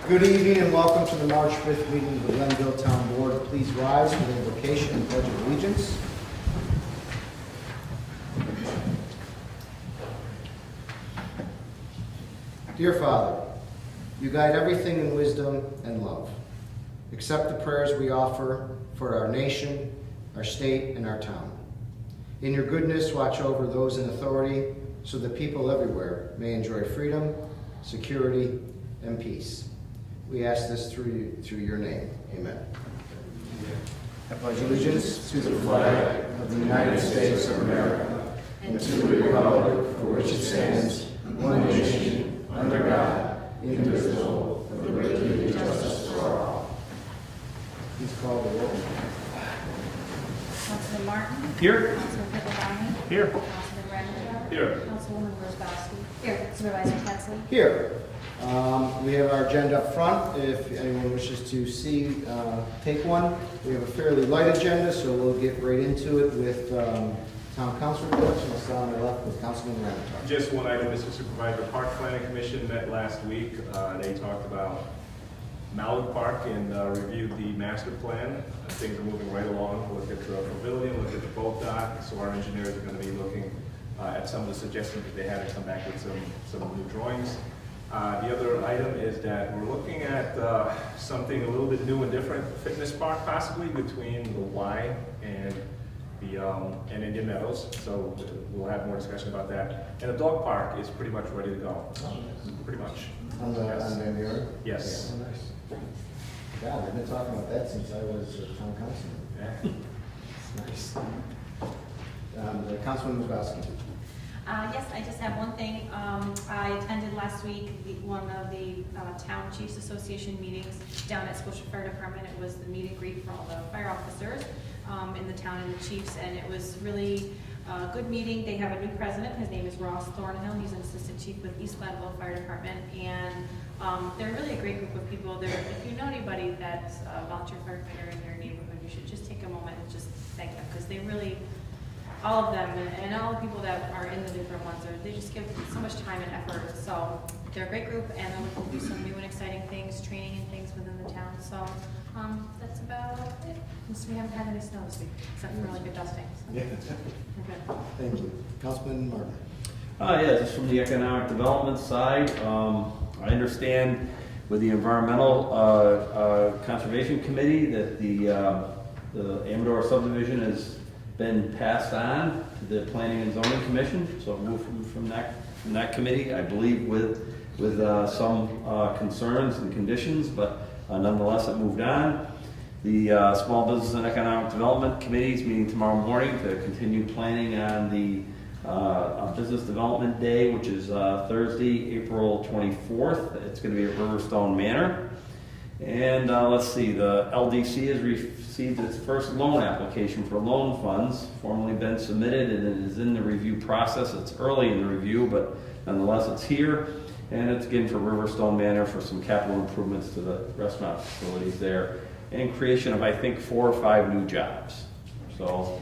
Good evening and welcome to the March 5th meeting of the Glenville Town Board. Please rise for the invocation and pledge of allegiance. Dear Father, you guide everything in wisdom and love. Accept the prayers we offer for our nation, our state, and our town. In your goodness, watch over those in authority so that people everywhere may enjoy freedom, security, and peace. We ask this through your name. Amen. I pledge allegiance to the flag of the United States of America and to the republic for which it stands, one nation, under God, indivisible, with liberty and justice for all. Please call the roll. Councilman Martin? Here. Councilman Pippa Here. Councilman Renninger? Here. Councilwoman Rosbowski? Here. Supervisor Pettsley? Here. We have our agenda up front. If anyone wishes to take one. We have a fairly light agenda, so we'll get right into it with town council reports. And I'll start on my left with Councilman Renninger. Just one item, Mr. Supervisor. Park Planning Commission met last week. They talked about Mallard Park and reviewed the master plan. Things are moving right along. Look at the pavilion, look at the boat dock. So our engineers are going to be looking at some of the suggestions that they had and come back with some new drawings. The other item is that we're looking at something a little bit new and different, fitness park possibly between the Y and the and Indian Meadows. So we'll have more discussion about that. And the dog park is pretty much ready to go. Pretty much. On Van Buren? Yes. Yeah, nice. God, we've been talking about that since I was town councilman. Yeah. It's nice. Councilman Rosbowski. Yes, I just have one thing. I attended last week one of the Town Chiefs Association meetings down at Scotia Fire Department. It was the meet and greet for all the fire officers in the town and the chiefs, and it was really a good meeting. They have a new president. His name is Ross Thornhill. He's an assistant chief with East Glenville Fire Department, and they're really a great group of people. If you know anybody that's a volunteer firefighter in your neighborhood, you should just take a moment and just thank them, because they really, all of them and all the people that are in the different ones, they just give so much time and effort. So they're a great group, and they're looking to do some new and exciting things, training and things within the town. So that's about it. We haven't had any snow this week, except for really good dusting. So Yeah. we're good. Thank you. Councilman Martin. Yeah, just from the economic development side, I understand with the environmental conservation committee that the Amador subdivision has been passed on to the Planning and Zoning Commission. So it moved from that committee, I believe, with some concerns and conditions, but nonetheless it moved on. The Small Business and Economic Development Committee is meeting tomorrow morning to continue planning on the Business Development Day, which is Thursday, April 24th. It's going to be at Riverstone Manor. And let's see, the LDC has received its first loan application for loan funds, formally been submitted, and it is in the review process. It's early in the review, but nonetheless it's here. And it's again for Riverstone Manor for some capital improvements to the restaurant facilities there, and creation of, I think, 4 or 5 new jobs. So,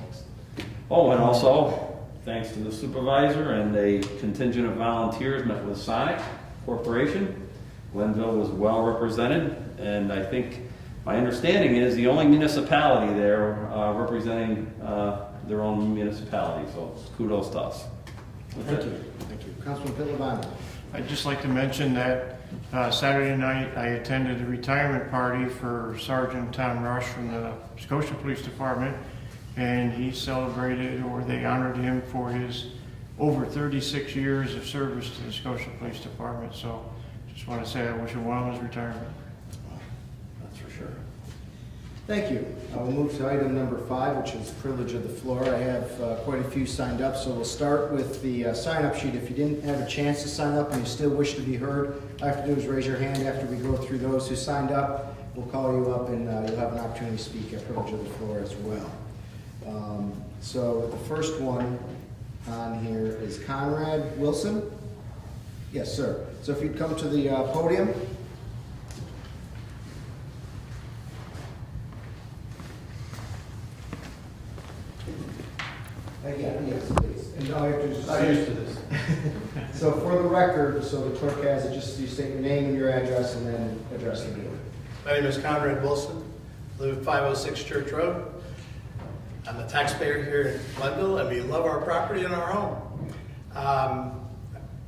and also, thanks to the supervisor and a contingent of volunteers met with Sonic Corporation. Glenville was well represented, and I think my understanding is the only municipality there representing their own municipality. So kudos to us. Thank you. Thank you. Councilman Pillabani. I'd just like to mention that Saturday night I attended a retirement party for Sergeant Tom Rush from the Scotia Police Department, and he celebrated, or they honored him for his over 36 years of service to the Scotia Police Department. So just want to say I wish him well in his retirement. That's for sure. Thank you. We'll move to item number 5, which is privilege of the floor. I have quite a few signed up, so we'll start with the sign-up sheet. If you didn't have a chance to sign up and you still wish to be heard, all you have to do is raise your hand after we go through those who signed up. We'll call you up and you'll have an opportunity to speak at privilege of the floor as well. So the first one on here is Conrad Wilson. Yes, sir. So if you'd come to the podium. Again, yes, please. And all you have to do is Not used to this. So for the record, so the clerk has it, just you state your name and your address and then address the board. My name is Conrad Wilson, live at 506 Church Road. I'm a taxpayer here in Glenville, and we love our property and our home.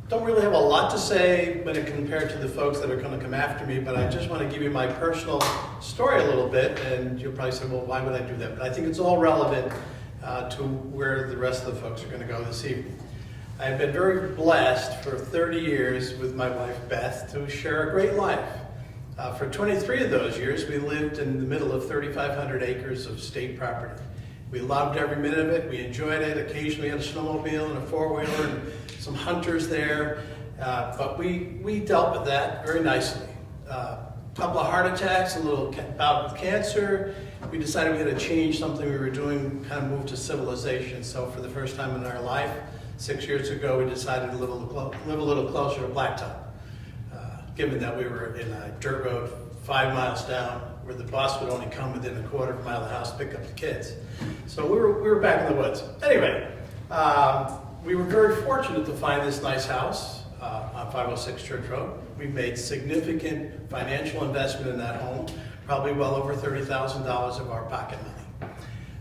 Don't really have a lot to say when it compared to the folks that are going to come after me, but I just want to give you my personal story a little bit, and you'll probably say, well, why would I do that? But I think it's all relevant to where the rest of the folks are going to go this evening. I've been very blessed for 30 years with my wife, Beth, to share a great life. For 23 of those years, we lived in the middle of 3,500 acres of state property. We loved every minute of it. We enjoyed it. Occasionally had a snowmobile and a four-wheeler and some hunters there. But we dealt with that very nicely. A couple of heart attacks, a little bout with cancer. We decided we had to change something we were doing, kind of move to civilization. So for the first time in our life, 6 years ago, we decided to live a little closer to Blacktop. Given that we were in a dirt road 5 miles down, where the bus would only come within a quarter of a mile of the house to pick up the kids. So we were back in the woods. Anyway, we were very fortunate to find this nice house on 506 Church Road. We made significant financial investment in that home, probably well over $30,000 of our pocket money.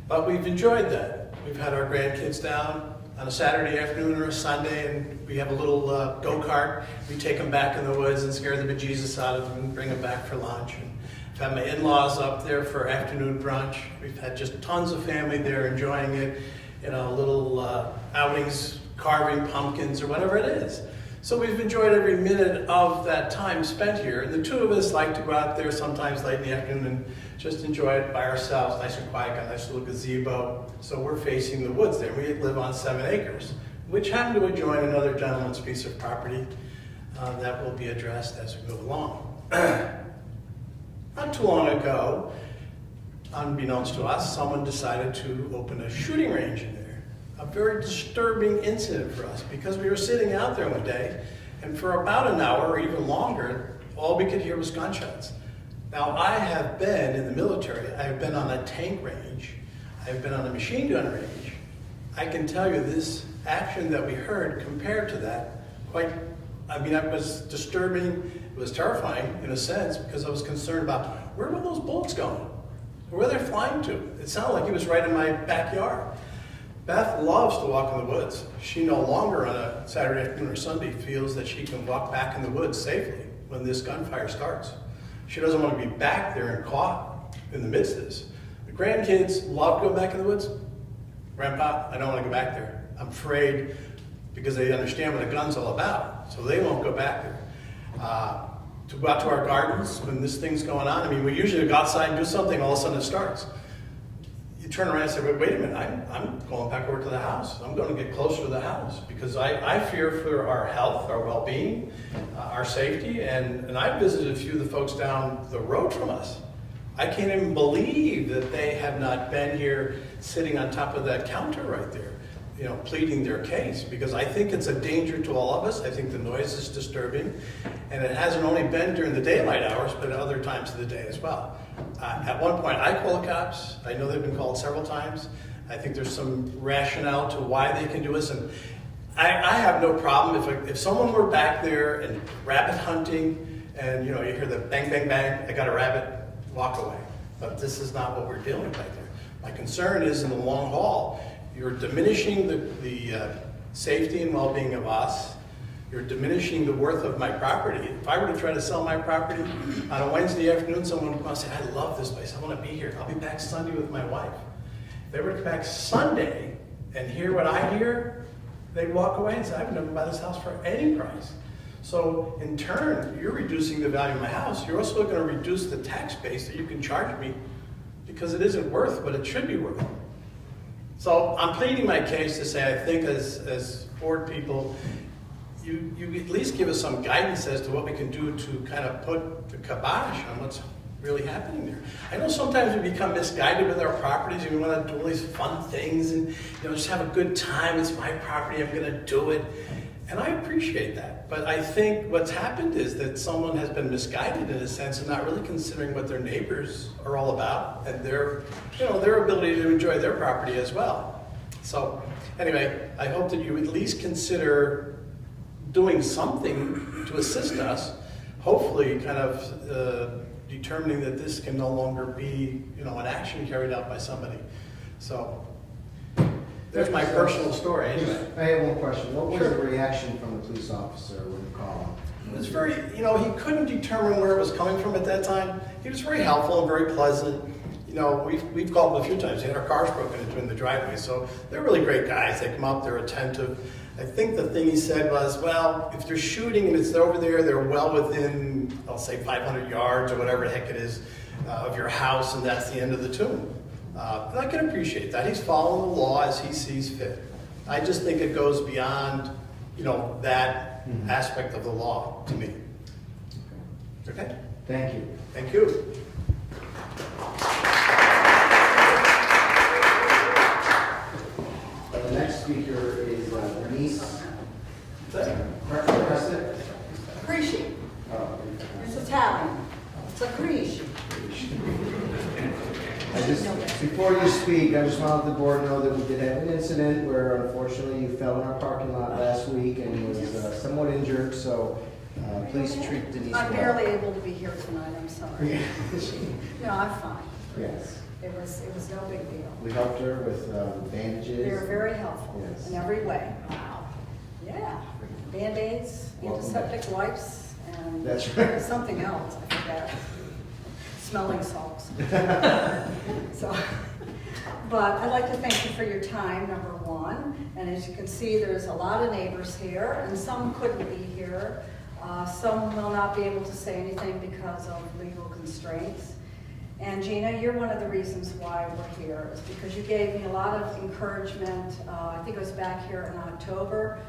But we've enjoyed that. We've had our grandkids down on a Saturday afternoon or a Sunday, and we have a little go-kart. We take them back in the woods and scare the bejesus out of them and bring them back for lunch. And I've had my in-laws up there for afternoon brunch. We've had just tons of family there enjoying it, little outings, carving pumpkins or whatever it is. So we've enjoyed every minute of that time spent here. And the two of us like to go out there sometimes late in the afternoon and just enjoy it by ourselves, nice and quiet, got a nice little gazebo. So we're facing the woods there. We live on 7 acres, which happen to adjoin another gentleman's piece of property that will be addressed as we go along. Not too long ago, unbeknownst to us, someone decided to open a shooting range in there. A very disturbing incident for us, because we were sitting out there one day, and for about an hour or even longer, all we could hear was gunshots. Now, I have been in the military. I have been on a tank range. I have been on a machine gun range. I can tell you this action that we heard compared to that, it was disturbing. It was terrifying in a sense, because I was concerned about where were those bullets going? Where were they flying to? It sounded like it was right in my backyard. Beth loves to walk in the woods. She no longer on a Saturday afternoon or Sunday feels that she can walk back in the woods safely when this gunfire starts. She doesn't want to be back there and caught in the midst of this. The grandkids love going back in the woods. Grandpa, I don't want to go back there. I'm afraid, because they understand what a gun's all about, so they won't go back there. To go out to our gardens when this thing's going on, we usually go outside and do something, all of a sudden it starts. You turn around and say, wait a minute, I'm going back over to the house. I'm going to get closer to the house, because I fear for our health, our well-being, our safety, and I visited a few of the folks down the road from us. I can't even believe that they have not been here sitting on top of that counter right there, pleading their case, because I think it's a danger to all of us. I think the noise is disturbing, and it hasn't only been during the daylight hours, but at other times of the day as well. At one point, I called the cops. I know they've been called several times. I think there's some rationale to why they can do this, and I have no problem if someone were back there and rabbit hunting, and you hear the bang, bang, bang, I got a rabbit, walk away. But this is not what we're dealing with right there. My concern is in the long haul, you're diminishing the safety and well-being of us. You're diminishing the worth of my property. If I were to try to sell my property on a Wednesday afternoon, someone would say, I love this place, I want to be here. I'll be back Sunday with my wife. If they were to come back Sunday and hear what I hear, they'd walk away and say, I would never buy this house for any price. So in turn, you're reducing the value of my house. You're also going to reduce the tax base that you can charge me, because it isn't worth what it should be worth. So I'm pleading my case to say, I think as board people, you at least give us some guidance as to what we can do to kind of put the kibosh on what's really happening there. I know sometimes we become misguided with our properties, and we want to do all these fun things and just have a good time. It's my property, I'm going to do it. And I appreciate that. But I think what's happened is that someone has been misguided in a sense and not really considering what their neighbors are all about and their ability to enjoy their property as well. So Anyway, I hope that you at least consider doing something to assist us, hopefully kind of determining that this can no longer be, an action carried out by somebody. So, there's my personal story. Anyway. I have one question. What was Sure. the reaction from the police officer when you called him? It was very, he couldn't determine where it was coming from at that time. He was very helpful and very pleasant. We've called him a few times. He had our cars broken into in the driveway. So they're really great guys. They come up, they're attentive. I think the thing he said was, well, if they're shooting and it's over there, they're well within, I'll say 500 yards or whatever the heck it is of your house, and that's the end of the tune. And I can appreciate that. He's following the law as he sees fit. I just think it goes beyond, that aspect of the law to me. Okay? Thank you. Thank you. The next speaker is Denise Preston. Appreciate. Oh, It's Italian. It's a Capricci. Before you speak, I just want to let the board know that we did have an incident where unfortunately you fell in our parking lot last week and was somewhat injured, so please treat Denise well. I'm barely able to be here tonight, I'm sorry. No, I'm fine. Yes. It was no big deal. We helped her with bandages. They were very helpful Yes. in every way. Wow. Yeah. Band-Aids, Welcome antiseptic wipes, and That's right. something else, I forgot. Smelling salts. So, but I'd like to thank you for your time, number one. And as you can see, there's a lot of neighbors here, and some couldn't be here. Some will not be able to say anything because of legal constraints. And Gina, you're one of the reasons why we're here, is because you gave me a lot of encouragement. I think it was back here in October,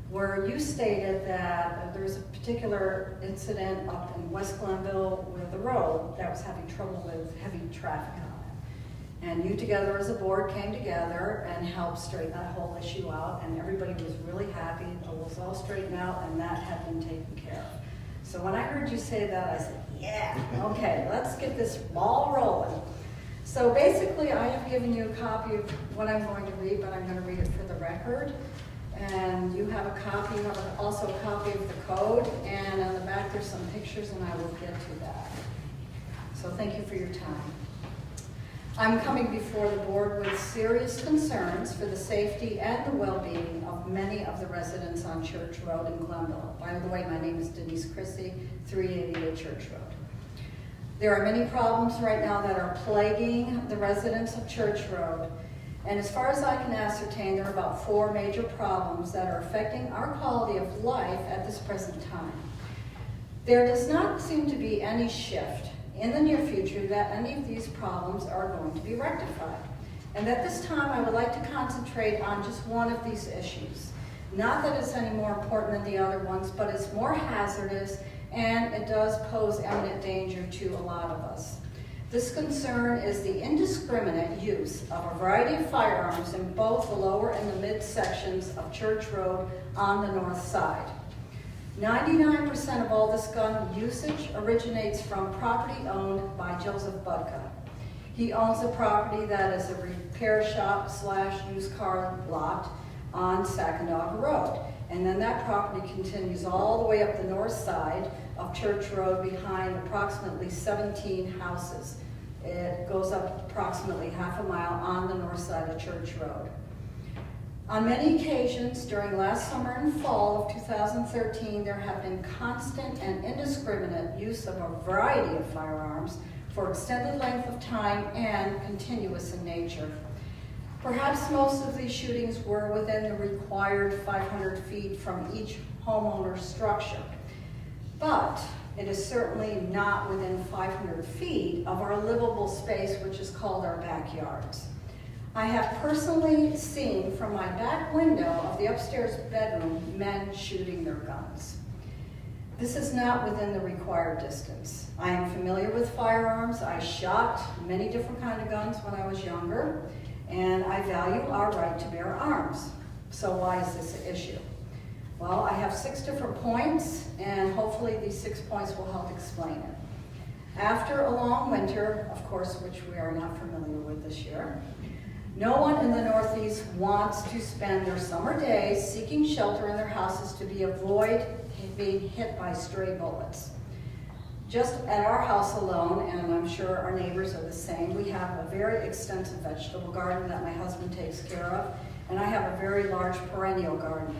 where you stated that there was a particular incident up in West Glenville with the road that was having trouble with heavy traffic on it. And you together as a board came together and helped straighten that whole issue out, and everybody was really happy. It was all straightened out, and that had been taken care of. So when I heard you say that, I said, yeah, okay, let's get this ball rolling. So basically, I have given you a copy of what I'm going to read, but I'm going to read it for the record. And you have a copy, you have also a copy of the code, and on the back there's some pictures, and I will get to that. So thank you for your time. I'm coming before the board with serious concerns for the safety and the well-being of many of the residents on Church Road in Glenville. By the way, my name is Denise Chrissy, 388 Church Road. There are many problems right now that are plaguing the residents of Church Road. And as far as I can ascertain, there are about 4 major problems that are affecting our quality of life at this present time. There does not seem to be any shift in the near future that any of these problems are going to be rectified. And at this time, I would like to concentrate on just one of these issues. Not that it's any more important than the other ones, but it's more hazardous, and it does pose imminent danger to a lot of us. This concern is the indiscriminate use of a variety of firearms in both the lower and the mid sections of Church Road on the north side. 99% of all this gun usage originates from property owned by Joseph Budka. He owns a property that is a repair shop / used car lot on Sacandaga Road. And then that property continues all the way up the north side of Church Road behind approximately 17 houses. It goes up approximately half a mile on the north side of Church Road. On many occasions during last summer and fall of 2013, there have been constant and indiscriminate use of a variety of firearms for extended length of time and continuous in nature. Perhaps most of these shootings were within the required 500 feet from each homeowner's structure. But it is certainly not within 500 feet of our livable space, which is called our backyards. I have personally seen from my back window of the upstairs bedroom men shooting their guns. This is not within the required distance. I am familiar with firearms. I shot many different kinds of guns when I was younger, and I value our right to bear arms. So why is this an issue? Well, I have 6 different points, and hopefully these 6 points will help explain it. After a long winter, of course, which we are not familiar with this year, No one in the Northeast wants to spend their summer days seeking shelter in their houses to avoid being hit by stray bullets. Just at our house alone, and I'm sure our neighbors are the same, we have a very extensive vegetable garden that my husband takes care of, and I have a very large perennial garden.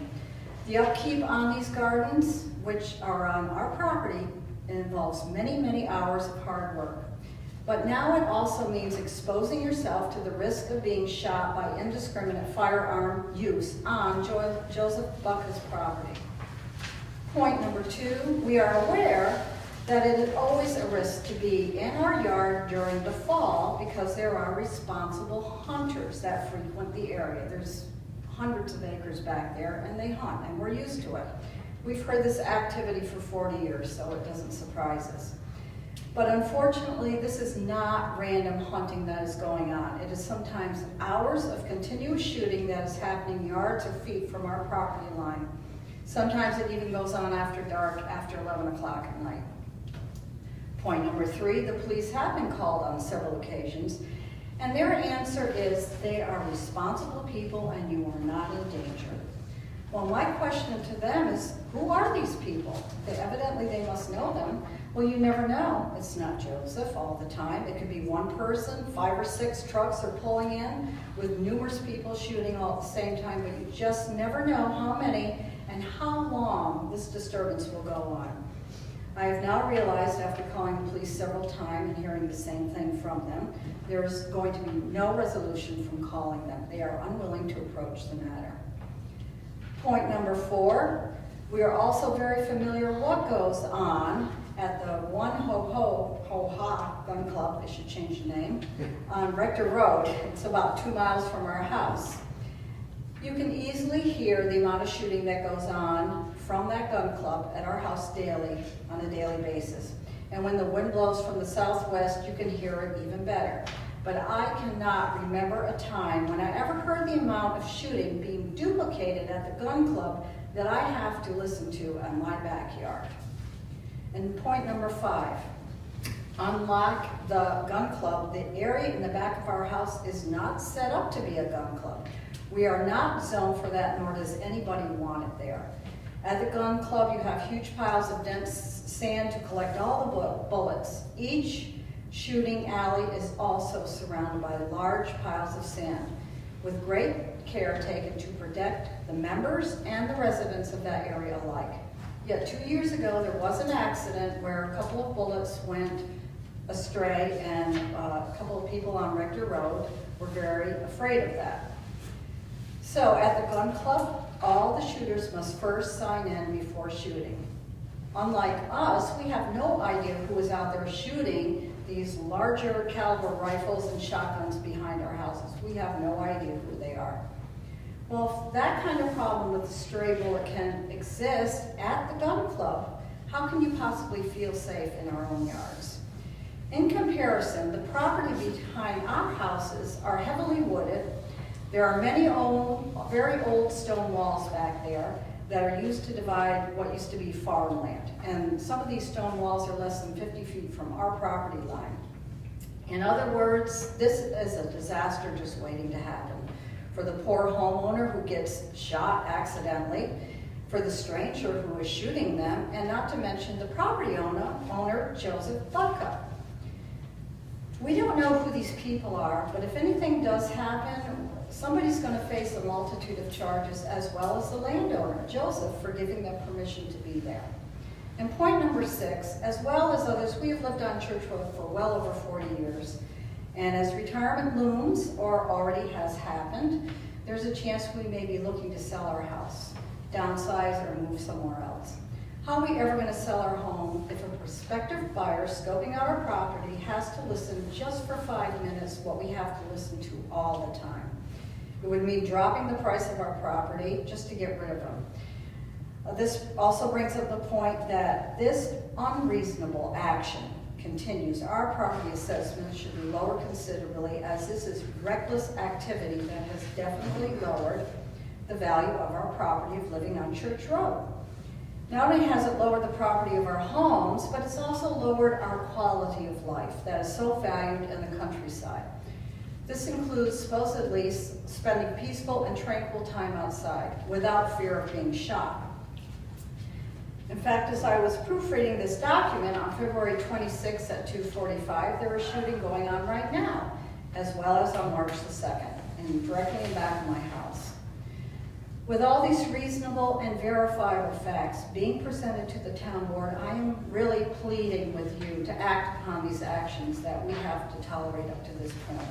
The upkeep on these gardens, which are on our property, involves many, many hours of hard work. But now it also means exposing yourself to the risk of being shot by indiscriminate firearm use on Joseph Bucca's property. Point number 2, we are aware that it is always a risk to be in our yard during the fall because there are responsible hunters that frequent the area. There's hundreds of acres back there and they hunt and we're used to it. We've heard this activity for 40 years, so it doesn't surprise us. But unfortunately, this is not random hunting that is going on. It is sometimes hours of continuous shooting that is happening yards or feet from our property line. Sometimes it even goes on after dark, after 11 o'clock at night. Point number 3, the police have been called on several occasions, and their answer is they are responsible people and you are not in danger. Well, my question to them is, who are these people? Evidently they must know them. Well, you never know. It's not Joseph all the time. It could be one person, 5 or 6 trucks are pulling in with numerous people shooting all at the same time, but you just never know how many and how long this disturbance will go on. I have now realized, after calling the police several times and hearing the same thing from them, there is going to be no resolution from calling them. They are unwilling to approach the matter. Point number 4, we are also very familiar what goes on at the One Ho Ha Gun Club, they should change the name, on Rector Road. It's about 2 miles from our house. You can easily hear the amount of shooting that goes on from that gun club at our house daily, on a daily basis. And when the wind blows from the southwest, you can hear it even better. But I cannot remember a time when I ever heard the amount of shooting being duplicated at the gun club that I have to listen to in my backyard. And point number 5, unlike the gun club, the area in the back of our house is not set up to be a gun club. We are not zoned for that, nor does anybody want it there. At the gun club, you have huge piles of dense sand to collect all the bullets. Each shooting alley is also surrounded by large piles of sand, with great care taken to protect the members and the residents of that area alike. Yet 2 years ago, there was an accident where a couple of bullets went astray and a couple of people on Rector Road were very afraid of that. So at the gun club, all the shooters must first sign in before shooting. Unlike us, we have no idea who is out there shooting these larger caliber rifles and shotguns behind our houses. We have no idea who they are. Well, if that kind of problem with the stray bullet can exist at the gun club, how can you possibly feel safe in our own yards? In comparison, the property behind our houses are heavily wooded. There are many very old stone walls back there that are used to divide what used to be farmland. And some of these stone walls are less than 50 feet from our property line. In other words, this is a disaster just waiting to happen. For the poor homeowner who gets shot accidentally, for the stranger who is shooting them, and not to mention the property owner Joseph Bucca. We don't know who these people are, but if anything does happen, somebody's going to face a multitude of charges, as well as the landowner, Joseph, for giving them permission to be there. And point number 6, as well as others, we have lived on Church Road for well over 40 years. And as retirement looms, or already has happened, there's a chance we may be looking to sell our house, downsize, or move somewhere else. How are we ever going to sell our home if a prospective buyer scoping out our property has to listen just for 5 minutes what we have to listen to all the time? It would mean dropping the price of our property just to get rid of them. This also brings up the point that this unreasonable action continues. Our property assessment should be lowered considerably, as this is reckless activity that has definitely lowered the value of our property of living on Church Road. Not only has it lowered the property of our homes, but it's also lowered our quality of life that is so valued in the countryside. This includes supposedly spending peaceful and tranquil time outside without fear of being shot. In fact, as I was proofreading this document on February 26th at 2:45, there was shooting going on right now, as well as on March the 2nd, and directly in back of my house. With all these reasonable and verifiable facts being presented to the town board, I am really pleading with you to act upon these actions that we have to tolerate up to this point.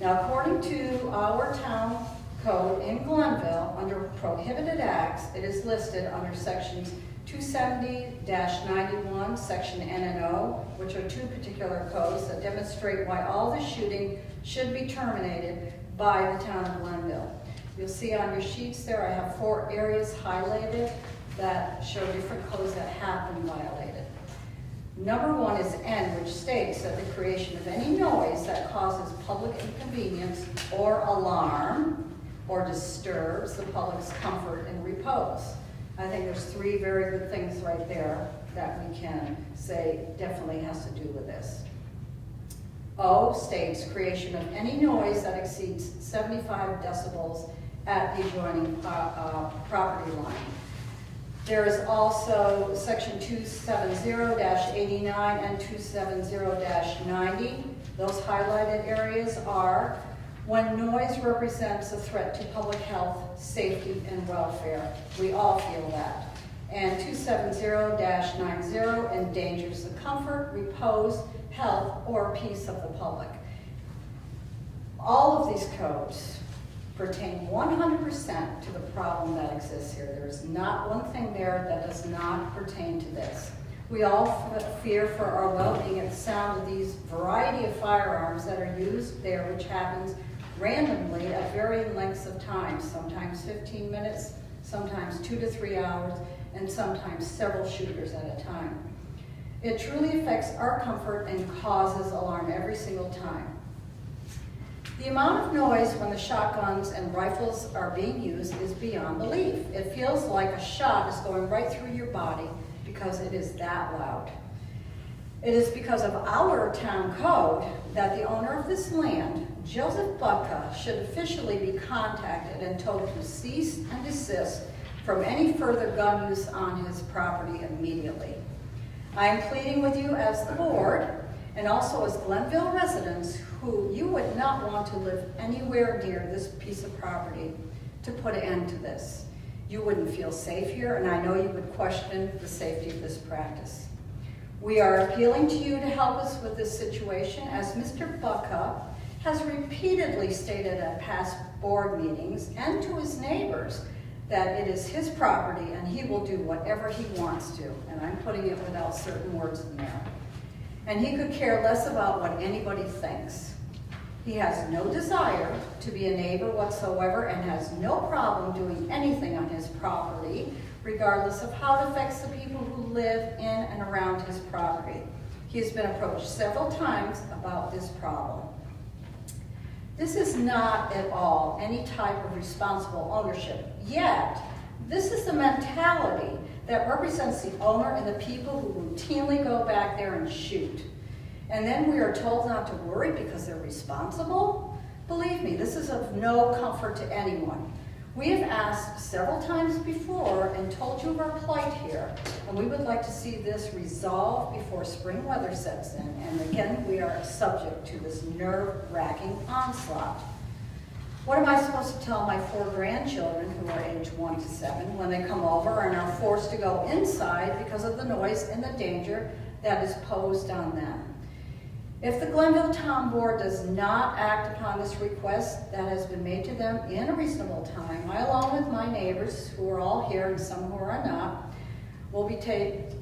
Now, according to our town code in Glenville, under prohibited acts, it is listed under sections 270-91, section N and O, which are two particular codes that demonstrate why all the shooting should be terminated by the town of Glenville. You'll see on your sheets there, I have 4 areas highlighted that show different codes that have been violated. Number 1 is N, which states that the creation of any noise that causes public inconvenience or alarm or disturbs the public's comfort and repose. I think there's 3 very good things right there that we can say definitely has to do with this. O states creation of any noise that exceeds 75 decibels at the adjoining property line. There is also section 270-89 and 270-90. Those highlighted areas are when noise represents a threat to public health, safety, and welfare. We all feel that. And 270-90 endangers the comfort, repose, health, or peace of the public. All of these codes pertain 100% to the problem that exists here. There is not one thing there that does not pertain to this. We all fear for our well-being at the sound of these variety of firearms that are used there, which happens randomly at varying lengths of time, sometimes 15 minutes, sometimes 2 to 3 hours, and sometimes several shooters at a time. It truly affects our comfort and causes alarm every single time. The amount of noise when the shotguns and rifles are being used is beyond belief. It feels like a shot is going right through your body because it is that loud. It is because of our town code that the owner of this land, Joseph Bucka, should officially be contacted and told to cease and desist from any further gun use on his property immediately. I am pleading with you as the board and also as Glenville residents who you would not want to live anywhere near this piece of property to put an end to this. You wouldn't feel safe here, and I know you would question the safety of this practice. We are appealing to you to help us with this situation, as Mr. Bucka has repeatedly stated at past board meetings and to his neighbors that it is his property and he will do whatever he wants to, and I'm putting it without certain words in there. And he could care less about what anybody thinks. He has no desire to be a neighbor whatsoever and has no problem doing anything on his property, regardless of how it affects the people who live in and around his property. He has been approached several times about this problem. This is not at all any type of responsible ownership, yet this is the mentality that represents the owner and the people who routinely go back there and shoot. And then we are told not to worry because they're responsible? Believe me, this is of no comfort to anyone. We have asked several times before and told you of our plight here, and we would like to see this resolved before spring weather sets in. And again, we are subject to this nerve-wracking onslaught. What am I supposed to tell my 4 grandchildren who are age 1 to 7 when they come over and are forced to go inside because of the noise and the danger that is posed on them? If the Glenville Town Board does not act upon this request that has been made to them in a reasonable time, I, along with my neighbors, who are all here and some who are not, will be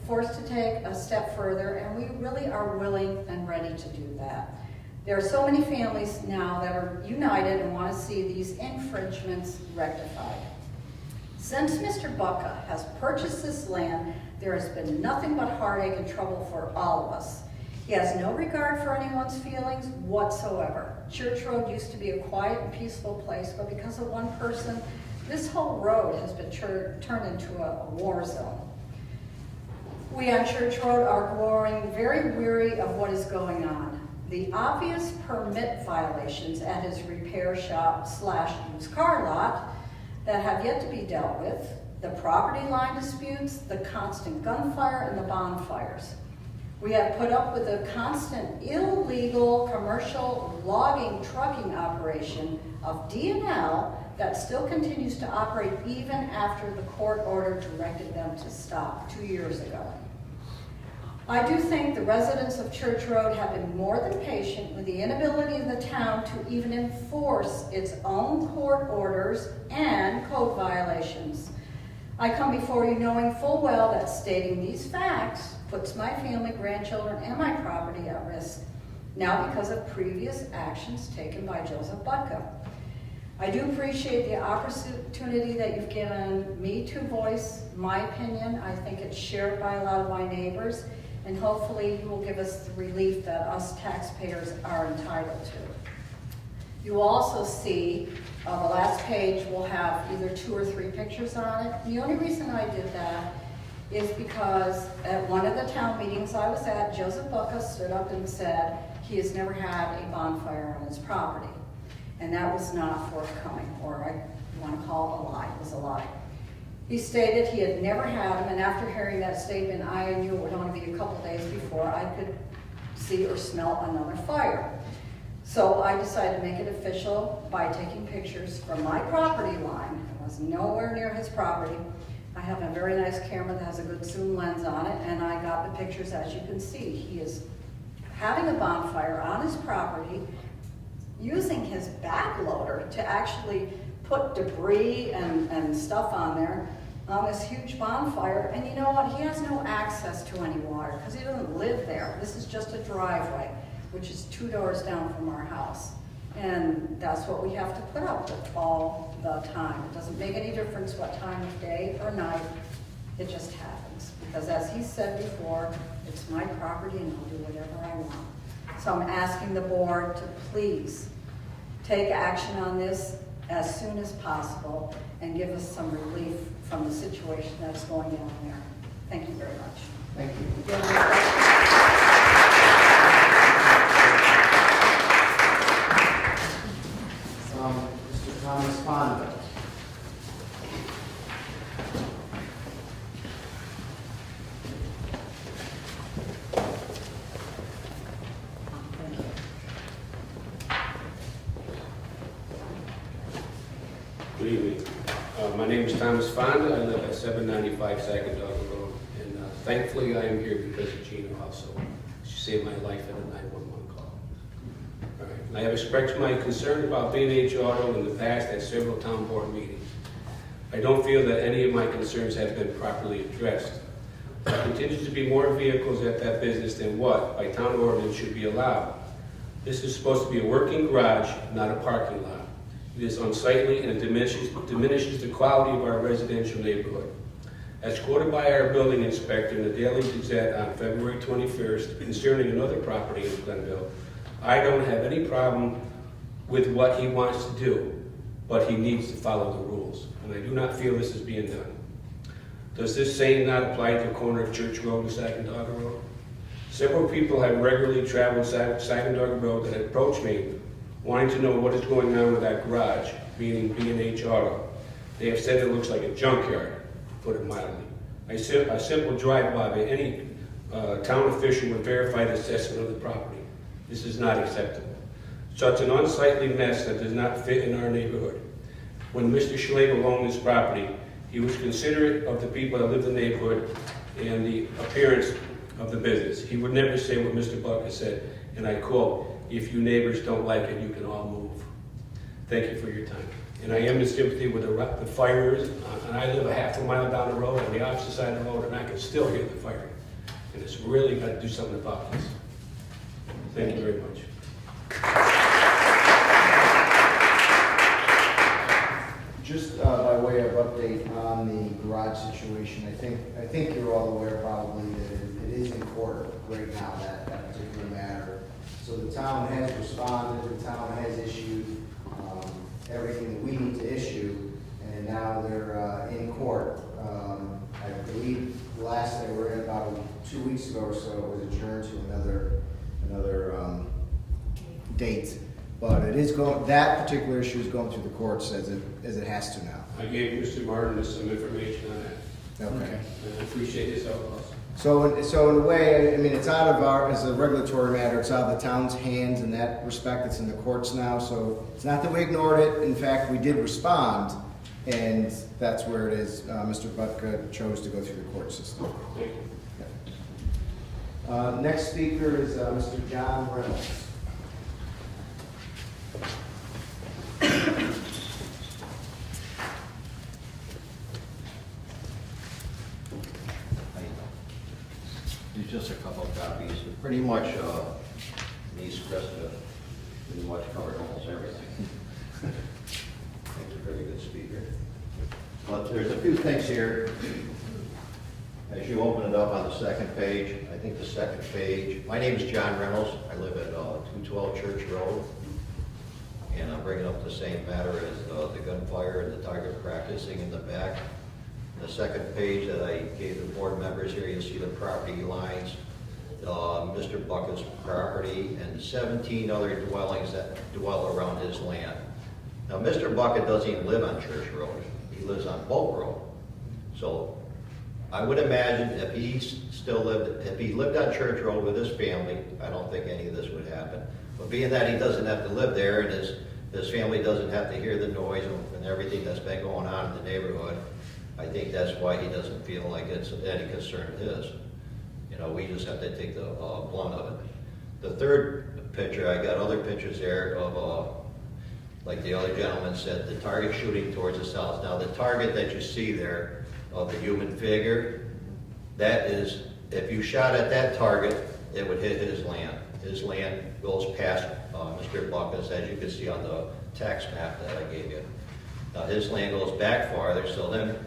forced to take a step further, and we really are willing and ready to do that. There are so many families now that are united and want to see these infringements rectified. Since Mr. Bucka has purchased this land, there has been nothing but heartache and trouble for all of us. He has no regard for anyone's feelings whatsoever. Church Road used to be a quiet and peaceful place, but because of one person, this whole road has been turned into a war zone. We on Church Road are growing very weary of what is going on. The obvious permit violations at his repair shop / used car lot that have yet to be dealt with, the property line disputes, the constant gunfire, and the bonfires. We have put up with a constant illegal commercial logging trucking operation of D&L that still continues to operate even after the court order directed them to stop 2 years ago. I do think the residents of Church Road have been more than patient with the inability of the town to even enforce its own court orders and code violations. I come before you knowing full well that stating these facts puts my family, grandchildren, and my property at risk, now because of previous actions taken by Joseph Butka. I do appreciate the opportunity that you've given me to voice my opinion. I think it's shared by a lot of my neighbors, and hopefully you will give us the relief that us taxpayers are entitled to. You will also see the last page will have either 2 or 3 pictures on it. The only reason I did that is because at one of the town meetings I was at, Joseph Bucka stood up and said he has never had a bonfire on his property. And that was not forthcoming, or I want to call it a lie. It was a lie. He stated he had never had them, and after hearing that statement, I knew it would only be a couple days before I could see or smell another fire. So I decided to make it official by taking pictures from my property line. I was nowhere near his property. I have a very nice camera that has a good zoom lens on it, and I got the pictures as you can see. He is having a bonfire on his property, using his backloader to actually put debris and stuff on there on this huge bonfire. And you know what? He has no access to any water because he doesn't live there. This is just a driveway, which is 2 doors down from our house. And that's what we have to put up with all the time. It doesn't make any difference what time of day or night, it just happens. Because as he said before, it's my property and I'll do whatever I want. So I'm asking the board to please take action on this as soon as possible and give us some relief from the situation that's going on there. Thank you very much. Thank you. Mr. Thomas Fonda. Good evening. My name is Thomas Fonda. I live at 795 Sacandaga Road, and thankfully I am here because of Gina also. She saved my life at a 911 call. All right. And I have expressed my concern about B&H Auto in the past at several town board meetings. I don't feel that any of my concerns have been properly addressed. There continues to be more vehicles at that business than what, by town ordinance, should be allowed. This is supposed to be a working garage, not a parking lot. It is unsightly and it diminishes the quality of our residential neighborhood. As quoted by our building inspector in the Daily Gazette on February 21st concerning another property in Glenville, I don't have any problem with what he wants to do, but he needs to follow the rules. And I do not feel this is being done. Does this same not apply to the corner of Church Road and Sacandaga Road? Several people have regularly traveled Sacandaga Road that approached me wanting to know what is going on with that garage, meaning B&H Auto. They have said it looks like a junkyard, to put it mildly. A simple drive-by any town official would verify the assessment of the property. This is not acceptable. Such an unsightly mess that does not fit in our neighborhood. When Mr. Schlegel owned this property, he was considerate of the people that live in the neighborhood and the appearance of the business. He would never say what Mr. Buck said, and I quote, "If you neighbors don't like it, you can all move." Thank you for your time. And I am in sympathy with the fires, and I live a half a mile down the road on the opposite side of the road, and I can still hear the fire. And it's really got to do something about this. Thank you very much. Just by way of update on the garage situation, I think you're all aware probably that it is in court right now, that particular matter. So the town has responded, the town has issued everything that we need to issue, and now they're in court. I believe the last they were in about 2 weeks ago or so, it was adjourned to another date, but it is going, that particular issue is going through the courts as it has to now. I gave Mr. Martin some information on that, Okay. and I appreciate his help also. So in a way, I mean, it's out of our, as a regulatory matter, it's out of the town's hands in that respect. It's in the courts now, so it's not that we ignored it. In fact, we did respond, and that's where it is. Mr. Butka chose to go through the court system. Thank you. Next speaker is Mr. John Reynolds. There's just a couple of copies. Pretty much, these Krista pretty much covered almost everything. He's a very good speaker. But there's a few things here. As you open it up on the second page, I think the second page, my name is John Reynolds. I live at 212 Church Road. And I'm bringing up the same matter as the gunfire and the target practicing in the back. The second page that I gave the board members here, you'll see the property lines, Mr. Bucket's property, and 17 other dwellings that dwell around his land. Now, Mr. Bucket doesn't even live on Church Road. He lives on Boat Road. So I would imagine if he lived on Church Road with his family, I don't think any of this would happen. But being that he doesn't have to live there and his family doesn't have to hear the noise and everything that's been going on in the neighborhood, I think that's why he doesn't feel like it's any concern of his. You know, we just have to take the blunt of it. The third picture, I got other pictures there of, like the other gentleman said, the target shooting towards the south. Now, the target that you see there of the human figure, that is, if you shot at that target, it would hit his land. His land goes past Mr. Bucket's, as you can see on the tax map that I gave you. Now, his land goes back farther, so then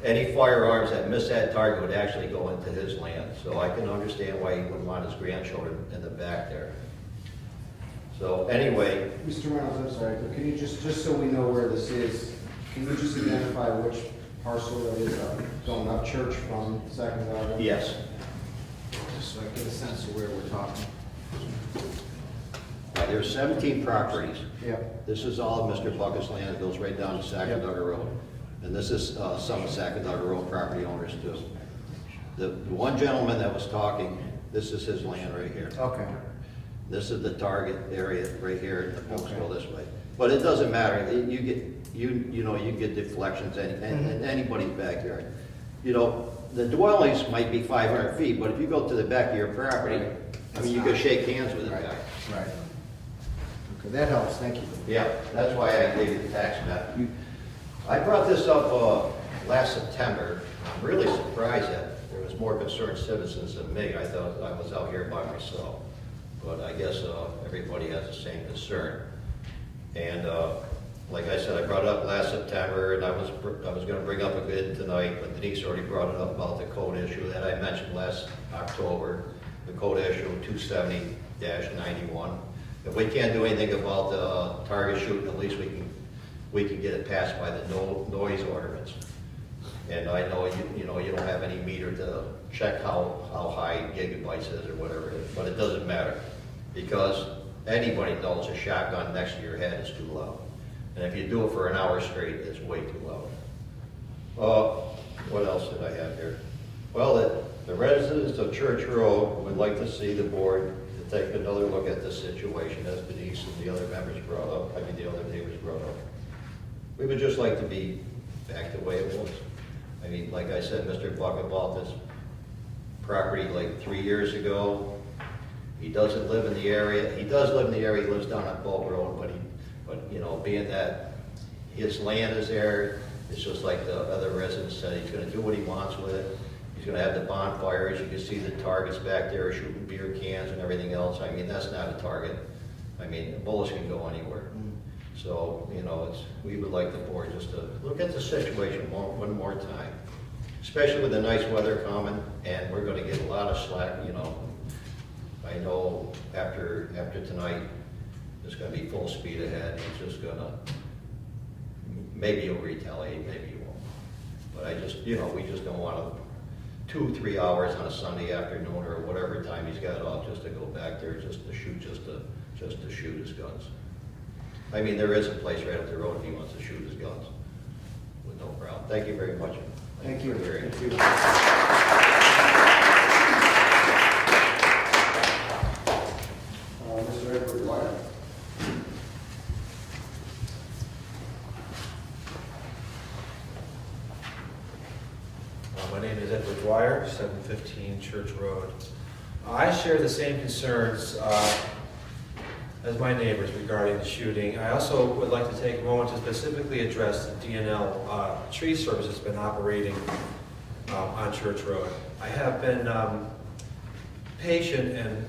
any firearms that miss that target would actually go into his land. So I can understand why he wouldn't want his grandchildren in the back there. So anyway. Mr. Reynolds, I'm sorry, but can you just so we know where this is, can you just identify which parcel that is going up Church from Second Avenue? Yes. Just so I get a sense of where we're talking. There's 17 properties. Yep. This is all of Mr. Bucket's land. It goes right down to Sacandaga Road. And this is some of Sacandaga Road property owners too. The one gentleman that was talking, this is his land right here. Okay. This is the target area right here, and the posts go this way. But it doesn't matter. You get, you know, you get deflections in anybody's backyard. You know, the dwellings might be 500 feet, but if you go to the back of your property, I mean, you could shake hands with the guy. Right. Okay, that helps, thank you. Yeah, that's why I gave you the tax map. I brought this up last September. I'm really surprised that there was more concerned citizens than me. I thought I was out here by myself. But I guess everybody has the same concern. And like I said, I brought it up last September, and I was going to bring up again tonight, but Denise already brought it up about the code issue that I mentioned last October, the code issue 270-91. If we can't do anything about the target shooting, at least we can get it passed by the noise ordinance. And I know you know you don't have any meter to check how high gigabytes is or whatever it is, but it doesn't matter because anybody knows a shotgun next to your head is too loud. And if you do it for an hour straight, it's way too loud. What else did I have here? Well, the residents of Church Road would like to see the board to take another look at this situation, as Denise and the other members brought up, the other neighbors brought up. We would just like to be back the way it was. I mean, like I said, Mr. Bucket bought this property like 3 years ago. He doesn't live in the area. He does live in the area. He lives down on Bolt Road, but you know, being that his land is there, it's just like the other residents said. He's going to do what he wants with it. He's going to have the bonfires. You can see the targets back there shooting beer cans and everything else. I mean, that's not a target. I mean, the bullets can go anywhere. So, you know, we would like the board just to look at the situation one more time, especially with the nice weather coming, and we're going to get a lot of slack, you know. I know after tonight, it's going to be full speed ahead. It's just going to, maybe you'll retaliate, maybe you won't. But I just, you know, we just don't want to 2-3 hours on a Sunday afternoon or whatever time he's got off, just to go back there, just to shoot his guns. I mean, there is a place right up the road if he wants to shoot his guns, with no problem. Thank you very much. Thank you. for hearing. Thank you. Mr. Edward Wyatt. My name is Edward Dwyer, 715 Church Road. I share the same concerns as my neighbors regarding the shooting. I also would like to take a moment to specifically address the DNL tree service that's been operating on Church Road. I have been patient and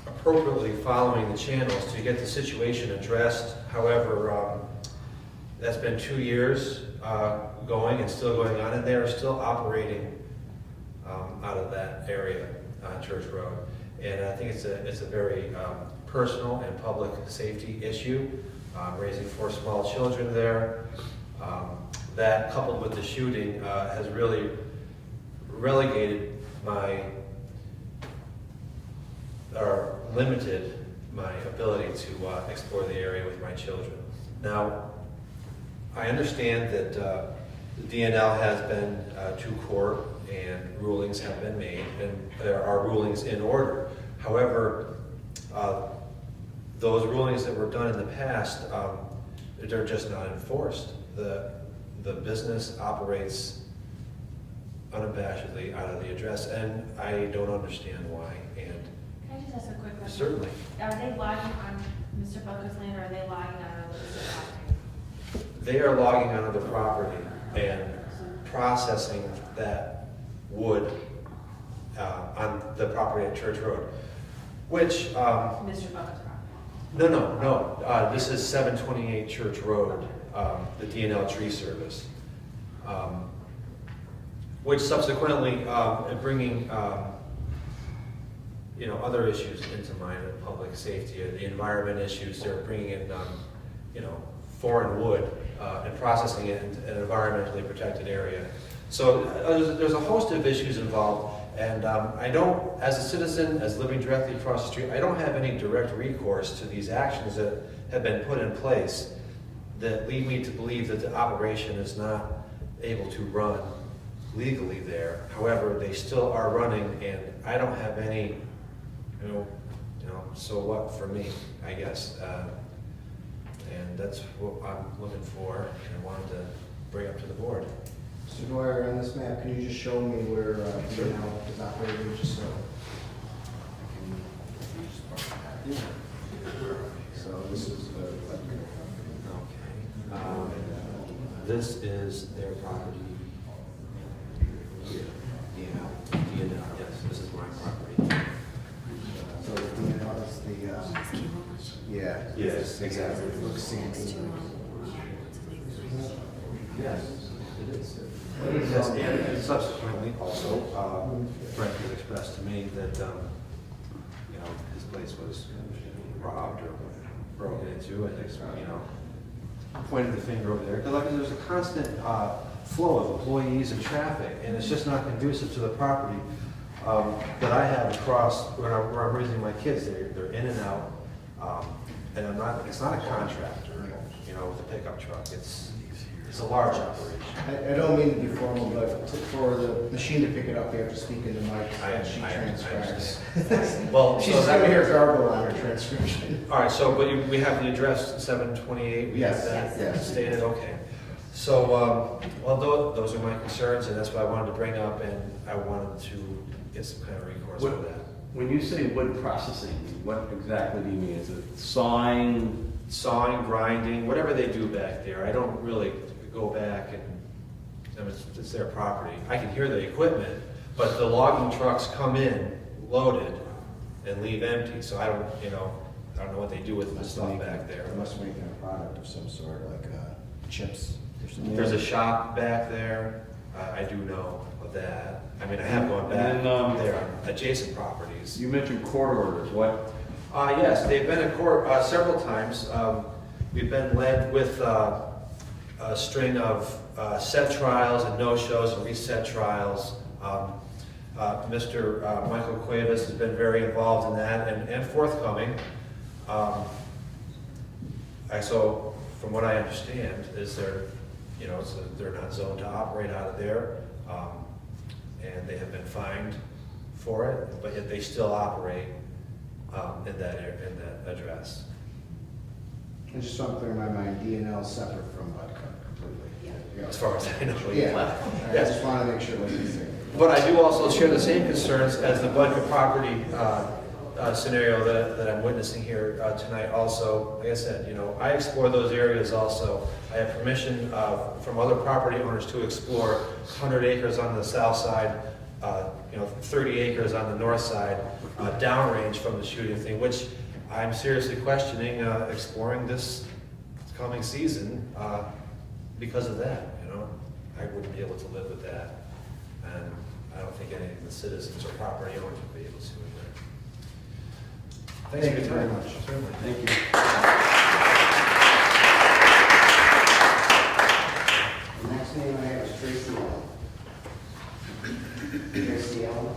appropriately following the channels to get the situation addressed. However, that's been 2 years going and still going on, and they are still operating out of that area on Church Road. And I think it's a very personal and public safety issue, raising 4 small children there. That, coupled with the shooting, has really relegated or limited my ability to explore the area with my children. Now, I understand that the DNL has been to court and rulings have been made, and there are rulings in order. However, those rulings that were done in the past, they're just not enforced. The business operates unabashedly out of the address, and I don't understand why. And Can I just ask a quick question? certainly, Are they logging on Mr. Bucker's land, or are they logging on other property? they are logging onto the property and processing that wood on the property at Church Road, which, Mr. Bucker's property? no. This is 728 Church Road, the DNL tree service, which subsequently bringing other issues into mind of public safety, the environment issues. They're bringing in foreign wood and processing it in an environmentally protected area. So there's a host of issues involved. And I don't, as a citizen, as living directly across the street, I don't have any direct recourse to these actions that have been put in place that lead me to believe that the operation is not able to run legally there. However, they still are running, and I don't have any, so what for me, I guess. And that's what I'm looking for, and I wanted to bring up to the board. Mr. Dwyer, on this map, can you just show me where DNL is operating, just so? So this is This is their property here. DNL, yes, this is my property. so DNL is the, yeah. Yes, exactly. It looks sandy. Yes, it is. Yes, and subsequently also, Brent has expressed to me that, his place was robbed or broken into, and pointed the finger over there. Because there's a constant flow of employees and traffic, and it's just not conducive to the property that I have across where I'm raising my kids. They're in and out, and it's not a contractor, with a pickup truck. It's a large operation. I don't mean to be formal, but for the machine to pick it up, you have to speak into Mike, and she transcribes. Well, She's so going to hear garble on her transcription. All right, so, but we have the address, 728, we have Yes, that yes. stated, okay. So, those are my concerns, and that's what I wanted to bring up, and I wanted to get some kind of recourse for that. When you say wood processing, what exactly do you mean? Is it sawing? Sawing, grinding, whatever they do back there, I don't really go back and, it's their property. I can hear the equipment, but the logging trucks come in loaded and leave empty, so I don't know what they do with the stuff back there. They must be making a product of some sort, like chips or something. There's a shop back there, I do know of that. I mean, I have gone back And then, there on adjacent properties. You mentioned court orders. What? Yes, they've been in court several times. We've been led with a string of set trials and no-shows and reset trials Mr. Michael Cuevas has been very involved in that and forthcoming. So from what I understand, is they're not zoned to operate out of there, and they have been fined for it, but yet they still operate in that address. And just so I'm clear in my mind, D&L is separate from Budcut completely. Yeah. As far as I know. Yeah, I Yes. just want to make sure what you're saying. But I do also share the same concerns as the Budget property scenario that I'm witnessing here tonight also. Like I said, I explore those areas also. I have permission from other property owners to explore 100 acres on the south side, 30 acres on the north side, downrange from the shooting thing, which I'm seriously questioning exploring this coming season because of that. I wouldn't be able to live with that. And I don't think any of the citizens or property owners would be able to either. Thanks for your Thank you very time. much. Certainly. Thank you. The next name I have is Tracy Allen. Tracy Allen.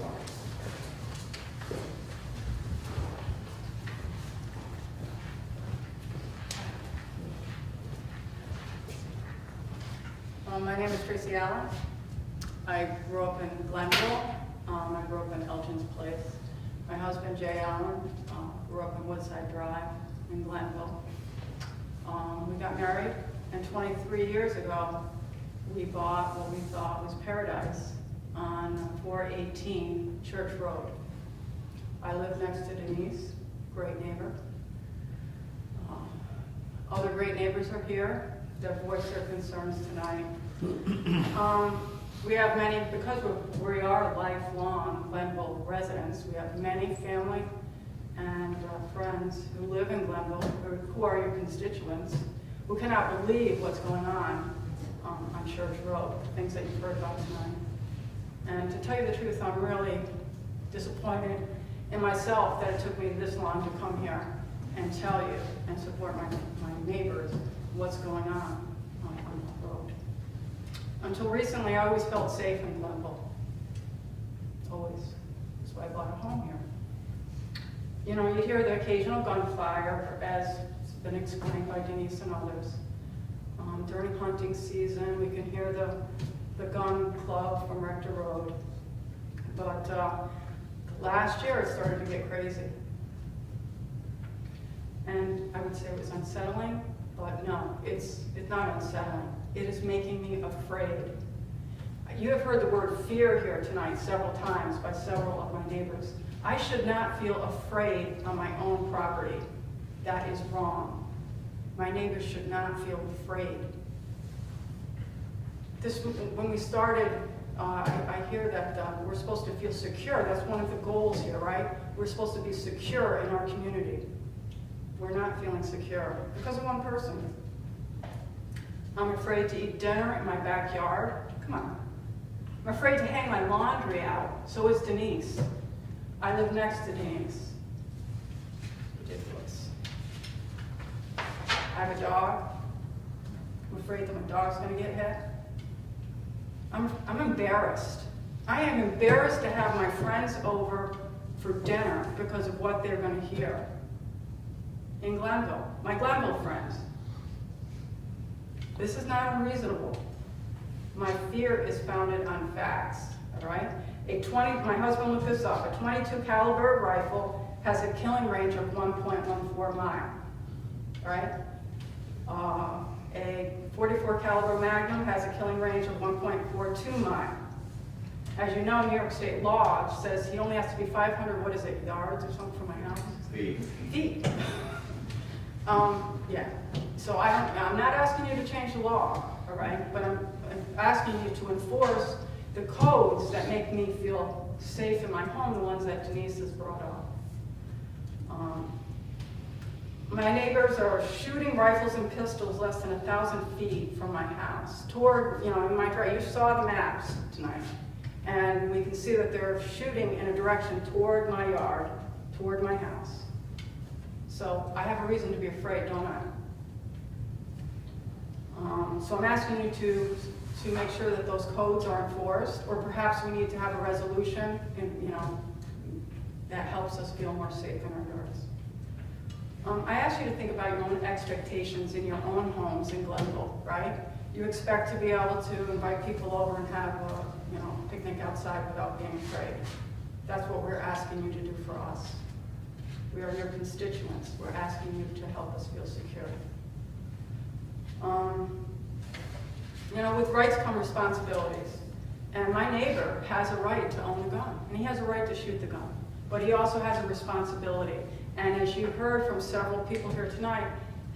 My name is Tracy Allen. I grew up in Glenville. I grew up in Elgin's Place. My husband, Jay Allen, grew up in Woodside Drive in Glenville. We got married, and 23 years ago, we bought what we thought was paradise on 418 Church Road. I live next to Denise, great neighbor. Other great neighbors are here. They've voiced their concerns tonight. We have many, because we are lifelong Glenville residents, we have many family and friends who live in Glenville, who are your constituents, who cannot believe what's going on Church Road, things that you've heard about tonight. And to tell you the truth, I'm really disappointed in myself that it took me this long to come here and tell you and support my neighbors what's going on the road. Until recently, I always felt safe in Glenville. Always. That's why I bought a home here. You hear the occasional gunfire, as has been explained by Denise and others. During hunting season, we can hear the gun club from Rector Road. But last year, it started to get crazy. And I would say it was unsettling, but no, it's not unsettling. It is making me afraid. You have heard the word fear here tonight several times by several of my neighbors. I should not feel afraid on my own property. That is wrong. My neighbors should not feel afraid. When we started, I hear that we're supposed to feel secure. That's one of the goals here, right? We're supposed to be secure in our community. We're not feeling secure because of one person. I'm afraid to eat dinner in my backyard. Come on. I'm afraid to hang my laundry out. So is Denise. I live next to Denise. Ridiculous. I have a dog. I'm afraid that my dog's going to get hit. I'm embarrassed. I am embarrassed to have my friends over for dinner because of what they're going to hear. In Glenville, my Glenville friends. This is not unreasonable. My fear is founded on facts, all right? My husband looked this up. A 22 caliber rifle has a killing range of 1.14 mile, right? A 44 caliber Magnum has a killing range of 1.42 mile. As you know, New York State law says he only has to be 500, what is it, yards or something from my house? Feet. Yeah. So I'm not asking you to change the law, all right? But I'm asking you to enforce the codes that make me feel safe in my home, the ones that Denise has brought up. My neighbors are shooting rifles and pistols less than 1,000 feet from my house, toward, in my drive. You saw the maps tonight. And we can see that they're shooting in a direction toward my yard, toward my house. So I have a reason to be afraid, don't I? So I'm asking you to to make sure that those codes are enforced, or perhaps we need to have a resolution, and, that helps us feel more safe in our yards. I ask you to think about your own expectations in your own homes in Glenville, right? You expect to be able to invite people over and have a, picnic outside without being afraid. That's what we're asking you to do for us. We are your constituents. We're asking you to help us feel secure. With rights come responsibilities. And my neighbor has a right to own a gun, and he has a right to shoot the gun. But he also has a responsibility. And as you heard from several people here tonight,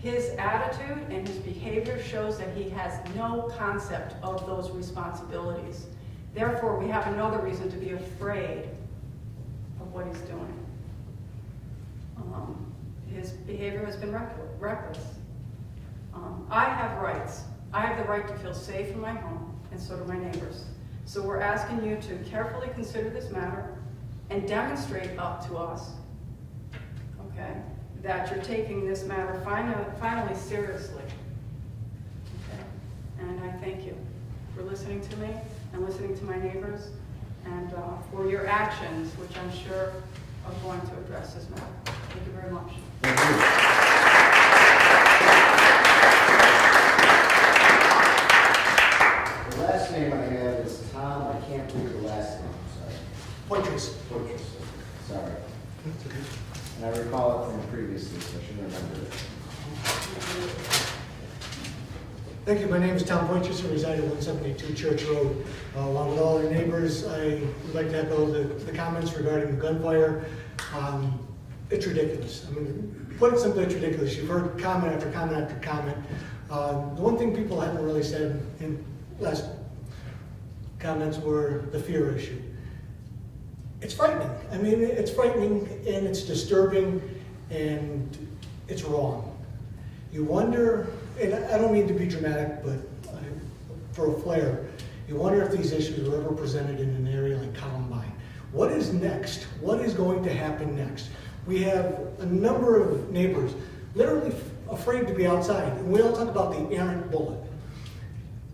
his attitude and his behavior shows that he has no concept of those responsibilities. Therefore, we have another reason to be afraid of what he's doing. His behavior has been reckless. I have rights. I have the right to feel safe in my home, and so do my neighbors. So we're asking you to carefully consider this matter and demonstrate up to us, okay, that you're taking this matter finally seriously. Okay? And I thank you for listening to me and listening to my neighbors, and for your actions, which I'm sure are going to address this matter. Thank you very much. Thank you. The last name I have is Tom. I can't read the last name, sorry. Poitras. Sorry. And I recall it from previously, so I should remember it. Thank you. My name is Tom Poitras. I reside at 172 Church Road. Along with all our neighbors, I would like to echo the comments regarding the gunfire. It's ridiculous. I mean, put it simply, it's ridiculous. You've heard comment after comment after comment. The one thing people haven't really said in last comments were the fear issue. It's frightening. I mean, it's frightening and it's disturbing and it's wrong. You wonder, and I don't mean to be dramatic, but for a flare, you wonder if these issues were ever presented in an area like Columbine. What is next? What is going to happen next? We have a number of neighbors literally afraid to be outside, and we all talk about the errant bullet.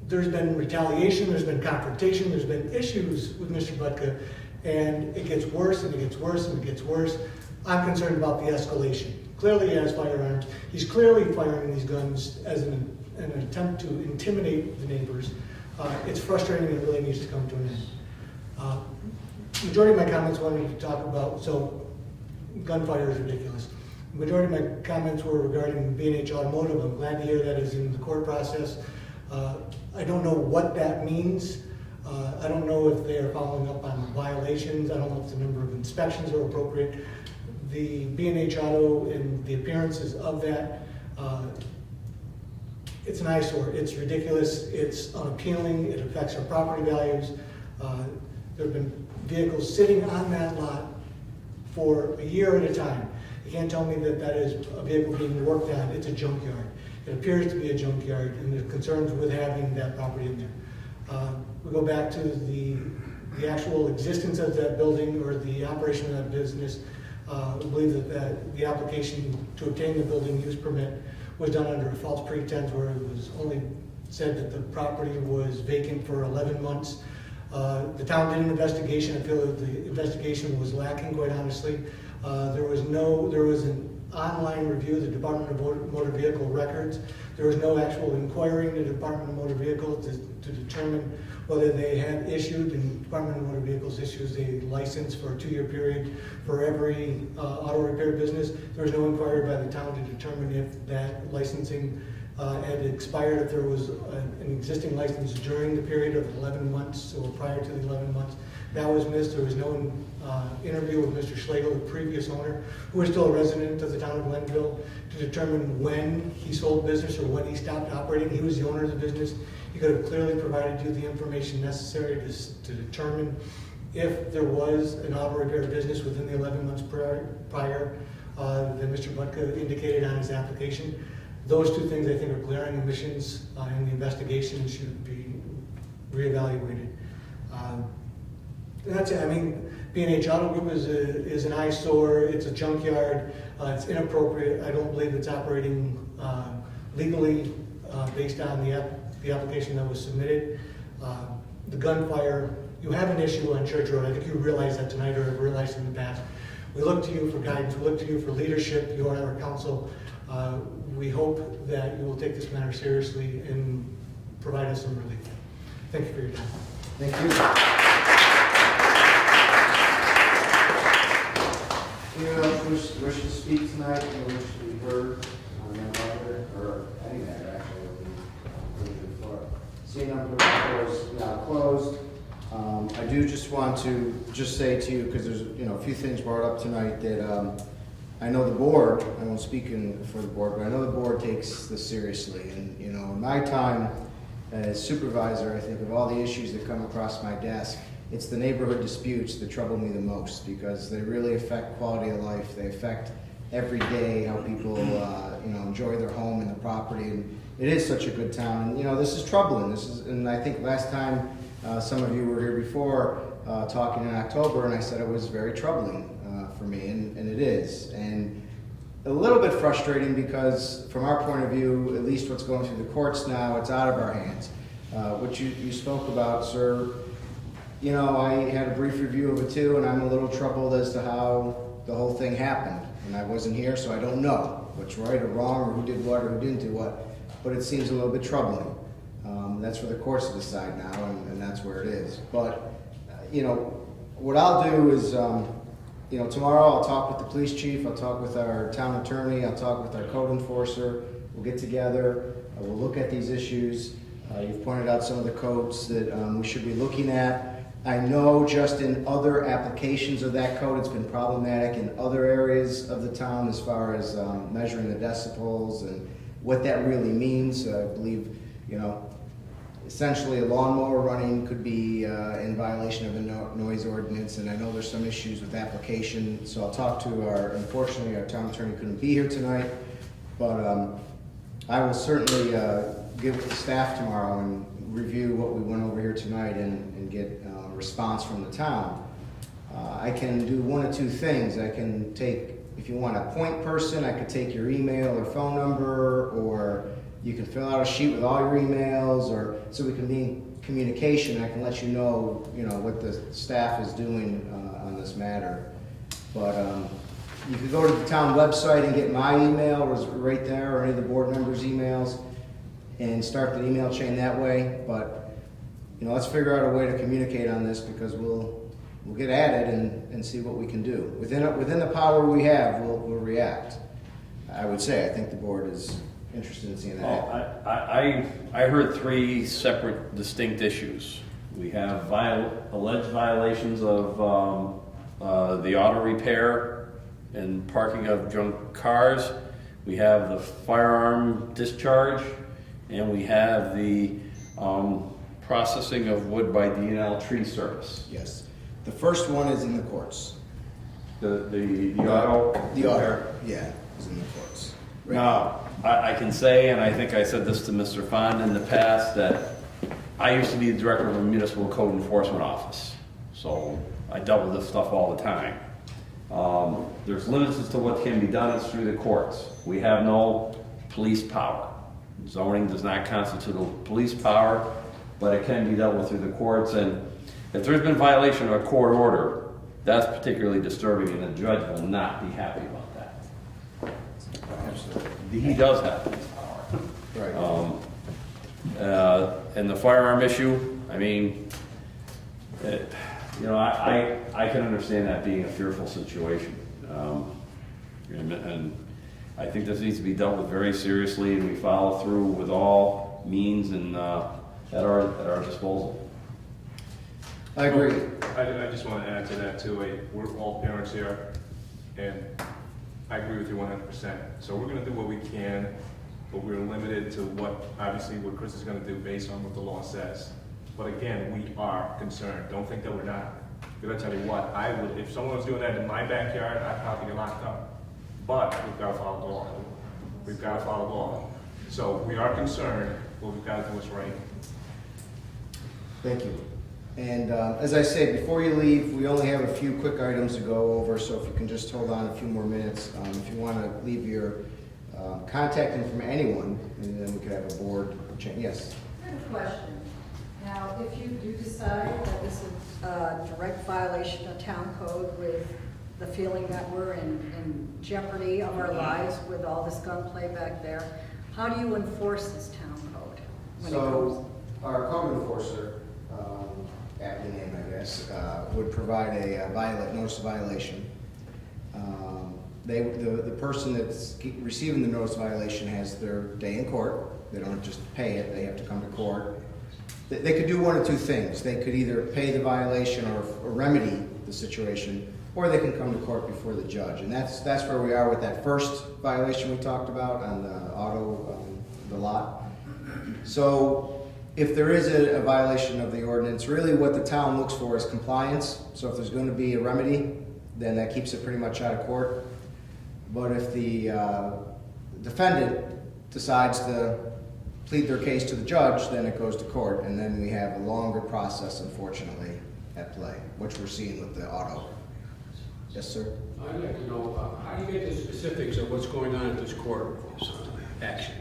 There's been retaliation, there's been confrontation, there's been issues with Mr. Butka, and it gets worse and it gets worse and it gets worse. I'm concerned about the escalation. Clearly he has firearms. He's clearly firing these guns as an attempt to intimidate the neighbors. It's frustrating and it really needs to come to an end. Majority of my comments wanted to talk about, so gunfire is ridiculous. The majority of my comments were regarding B&H Automotive. I'm glad to hear that is in the court process. I don't know what that means. I don't know if they are following up on violations. I don't know if the number of inspections are appropriate. The B&H Auto and the appearances of that, it's an eyesore. It's ridiculous. It's unappealing. It affects our property values. There have been vehicles sitting on that lot for a year at a time. You can't tell me that that is a vehicle being worked on. It's a junkyard. It appears to be a junkyard, and there's concerns with having that property in there. We go back to the actual existence of that building or the operation of that business. We believe that the application to obtain the building use permit was done under a false pretense where it was only said that the property was vacant for 11 months. The town did an investigation. I feel that the investigation was lacking, quite honestly. There was an online review of the Department of Motor Vehicle records. There was no actual inquiry in the Department of Motor Vehicles to determine whether they had issued, and the Department of Motor Vehicles issues a license for a 2-year period for every auto repair business. There was no inquiry by the town to determine if that licensing had expired, if there was an existing license during the period of 11 months or prior to the 11 months. That was missed. There was no interview with Mr. Schlegel, the previous owner, who is still a resident of the town of Glenville, to determine when he sold business or when he stopped operating. He was the owner of the business. He could have clearly provided you the information necessary to determine if there was an auto repair business within the 11 months prior that Mr. Butka indicated on his application. Those two things I think are glaring omissions in the investigation and should be reevaluated. That's it. I mean, B&H Auto Group is an eyesore. It's a junkyard. It's inappropriate. I don't believe it's operating legally based on the application that was submitted. the gunfire. You have an issue on Church Road. I think you realize that tonight or have realized in the past. We look to you for guidance. We look to you for leadership. You are our council. We hope that you will take this matter seriously and provide us some relief. Thank you for your time. Thank you. Anyone else wish to speak tonight, or wish to be heard on that matter, or any matter actually? Seeing none, the floor is now closed. I do just want to say to you, because there's a few things brought up tonight that I know the board, I won't speak for the board, but I know the board takes this seriously. And in my time as supervisor, I think of all the issues that come across my desk, it's the neighborhood disputes that trouble me the most, because they really affect quality of life. They affect every day how people enjoy their home and the property. And it is such a good town. And this is troubling. And I think last time some of you were here before talking in October, and I said it was very troubling for me, and it is. And a little bit frustrating because from our point of view, at least what's going through the courts now, it's out of our hands. What you spoke about, sir, I had a brief review of it too, and I'm a little troubled as to how the whole thing happened. And I wasn't here, so I don't know what's right or wrong, or who did what or who didn't do what, but it seems a little bit troubling. That's for the courts to decide now, and that's where it is. But, what I'll do is, tomorrow I'll talk with the police chief, I'll talk with our town attorney, I'll talk with our code enforcer. We'll get together, we'll look at these issues. You've pointed out some of the codes that we should be looking at. I know just in other applications of that code, it's been problematic in other areas of the town as far as measuring the decibels and what that really means. I believe, essentially a lawnmower running could be in violation of a noise ordinance, and I know there's some issues with application, so I'll talk to unfortunately our town attorney couldn't be here tonight, but I will certainly get with the staff tomorrow and review what we went over here tonight and get a response from the town. I can do one of two things. I can take, if you want a point person, I could take your email or phone number, or you can fill out a sheet with all your emails, or so we can be in communication. I can let you know, what the staff is doing on this matter. But you could go to the town website and get my email, was right there, or any of the board members' emails, and start the email chain that way. But let's figure out a way to communicate on this, because we'll get at it and see what we can do within the power we have. We'll react. I would say I think the board is interested in seeing that. I heard three separate, distinct issues. We have alleged violations of the auto repair and parking of junk cars. We have the firearm discharge, and we have the processing of wood by DNL Tree Service. Yes. The first one is in the courts. The auto? The auto, yeah, is in the courts. Right. Now, I can say, and I think I said this to Mr. Fond in the past, that I used to be the director of a municipal code enforcement office. So I dealt with this stuff all the time. There's limits as to what can be done. It's through the courts. We have no police power. Zoning does not constitute a police power, but it can be dealt with through the courts. And if there's been violation of a court order, that's particularly disturbing, and the judge will not be happy about that. Absolutely. He does have police power. Right. And the firearm issue, I mean, I can understand that being a fearful situation. And I think this needs to be dealt with very seriously, and we follow through with all means and at our disposal. I agree. I just want to add to that too. We're all parents here, and I agree with you 100%. So we're going to do what we can, but we're limited to what Chris is going to do based on what the law says. But again, we are concerned. Don't think that we're not. I'm going to tell you what, if someone was doing that in my backyard, I'd probably get locked up. But we've got to follow the law. We've got to follow the law. So we are concerned, but we've got to do what's right. Thank you. And as I say, before you leave, we only have a few quick items to go over, so if you can just hold on a few more minutes. If you want to leave your contact information from anyone, and then we could have a board change. Yes? I have a question. Now, if you do decide that this is a direct violation of town code with the feeling that we're in jeopardy of our lives with all this gunplay back there, how do you enforce this town code when it comes? So, our code enforcer, aptly named, I guess, would provide a notice of violation. The person that's receiving the notice of violation has their day in court. They don't just pay it, they have to come to court. They could do one of two things. They could either pay the violation or remedy the situation, or they can come to court before the judge. And that's where we are with that first violation we talked about on the auto, the lot. So if there is a violation of the ordinance, really what the town looks for is compliance. So if there's going to be a remedy, then that keeps it pretty much out of court. But if the defendant decides to plead their case to the judge, then it goes to court, and then we have a longer process, unfortunately, at play, which we're seeing with the auto. Yes, sir? I'd like to know, how do you get the specifics of what's going on at this court action?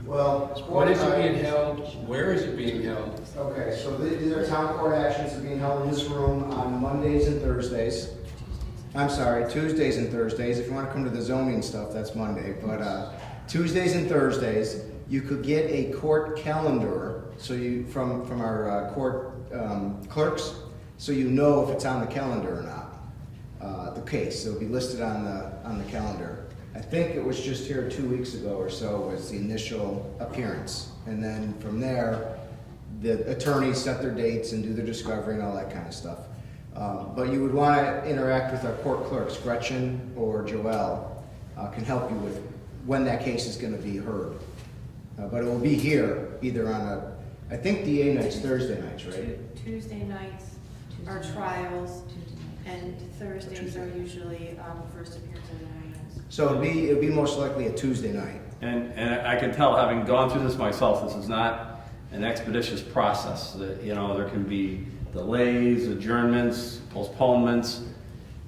Well, When is it being held? Where is it being held? Okay, so these are town court actions that are being held in this room on Mondays and Thursdays. I'm sorry, Tuesdays and Thursdays. If you want to come to the zoning stuff, that's Monday. But Tuesdays and Thursdays, you could get a court calendar, so you from our court clerks, so you know if it's on the calendar or not. The case, it'll be listed on the calendar. I think it was just here 2 weeks ago or so was the initial appearance, and then from there, the attorneys set their dates and do their discovery and all that kind of stuff. But you would want to interact with our court clerks. Gretchen or Joelle can help you with when that case is going to be heard. But it will be here either on I think DA night's Thursday nights, right? Tuesday nights are trials, and Thursdays are usually first appearance of the evidence. So it'll be most likely a Tuesday night. And I can tell, having gone through this myself, this is not an expeditious process. There can be delays, adjournments, postponements.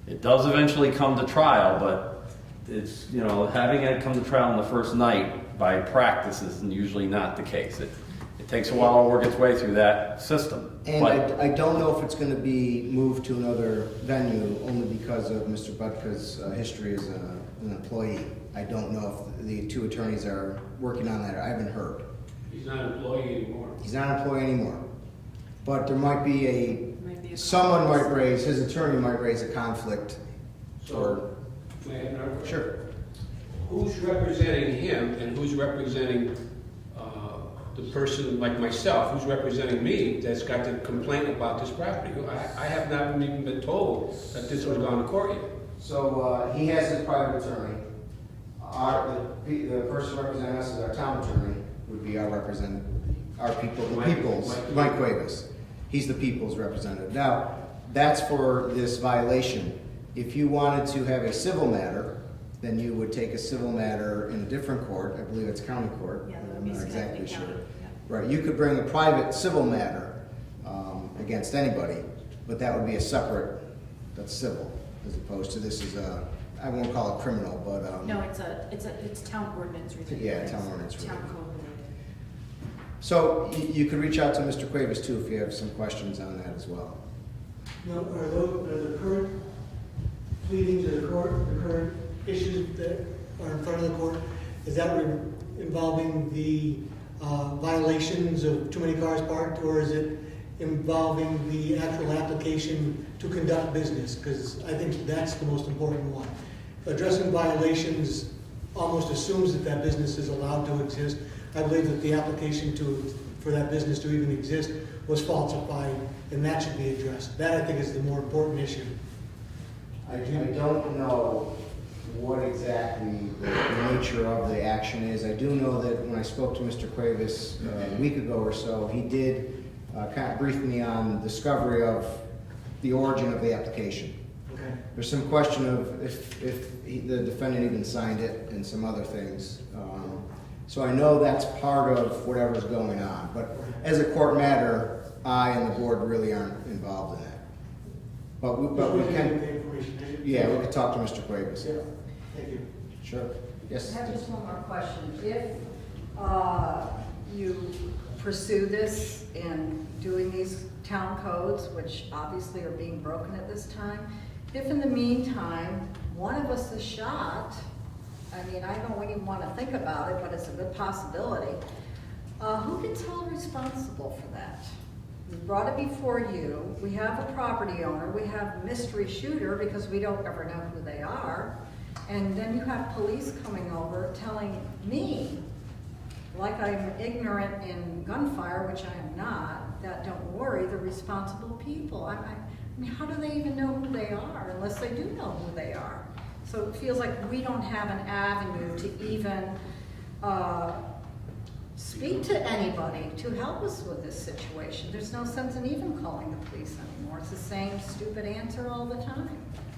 It does eventually come to trial, but it's, having it come to trial on the first night by practice is usually not the case. It takes a while to work its way through that system. And I don't know if it's going to be moved to another venue only because of Mr. Butka's history as an employee. I don't know if the two attorneys are working on that. I haven't heard. He's not an employee anymore. He's not an employee anymore. But there might be someone might raise, his attorney might raise a conflict. So, may I have another question? Sure. Who's representing him and who's representing the person like myself, who's representing me that's got the complaint about this property? I have not even been told that this was gone to court yet. So he has his private attorney. The person representing us as our town attorney would be Mike Cuevas. He's the people's representative. Now, that's for this violation. If you wanted to have a civil matter, then you would take a civil matter in a different court. I believe it's county court. Yeah, I'm not exactly sure. County, yeah. Right, you could bring a private civil matter against anybody, but that would be that's civil, as opposed to this is I won't call it criminal, but. No, it's town ordinance related. Yeah, town ordinance Town related. code related. So you could reach out to Mr. Cuevas too if you have some questions on that as well. Now, are the current pleadings of the court, the current issues that are in front of the court, is that involving the violations of too many cars parked, or is it involving the actual application to conduct business? Because I think that's the most important one. Addressing violations almost assumes that business is allowed to exist. I believe that the application for that business to even exist was falsified, and that should be addressed. That, I think, is the more important issue. I don't know what exactly the nature of the action is. I do know that when I spoke to Mr. Cuevas a week ago or so, he did kind of brief me on the discovery of the origin of the application. Okay. There's some question of if the defendant even signed it and some other things. So I know that's part of whatever's going on. But as a court matter, I and the board really aren't involved in that. But we can. Yeah, we could talk to Mr. Cuevas. Yeah. Thank you. Sure. Yes. I have just one more question. If you pursue this in doing these town codes, which obviously are being broken at this time. If in the meantime, one of us is shot, I mean, I don't even want to think about it, but it's a good possibility. Who gets held responsible for that? We brought it before you. We have a property owner. We have mystery shooter because we don't ever know who they are. And then you have police coming over telling me, like I'm ignorant in gunfire, which I am not, that don't worry, they're responsible people. I mean, how do they even know who they are unless they do know who they are? So it feels like we don't have an avenue to even speak to anybody to help us with this situation. There's no sense in even calling the police anymore. It's the same stupid answer all the time.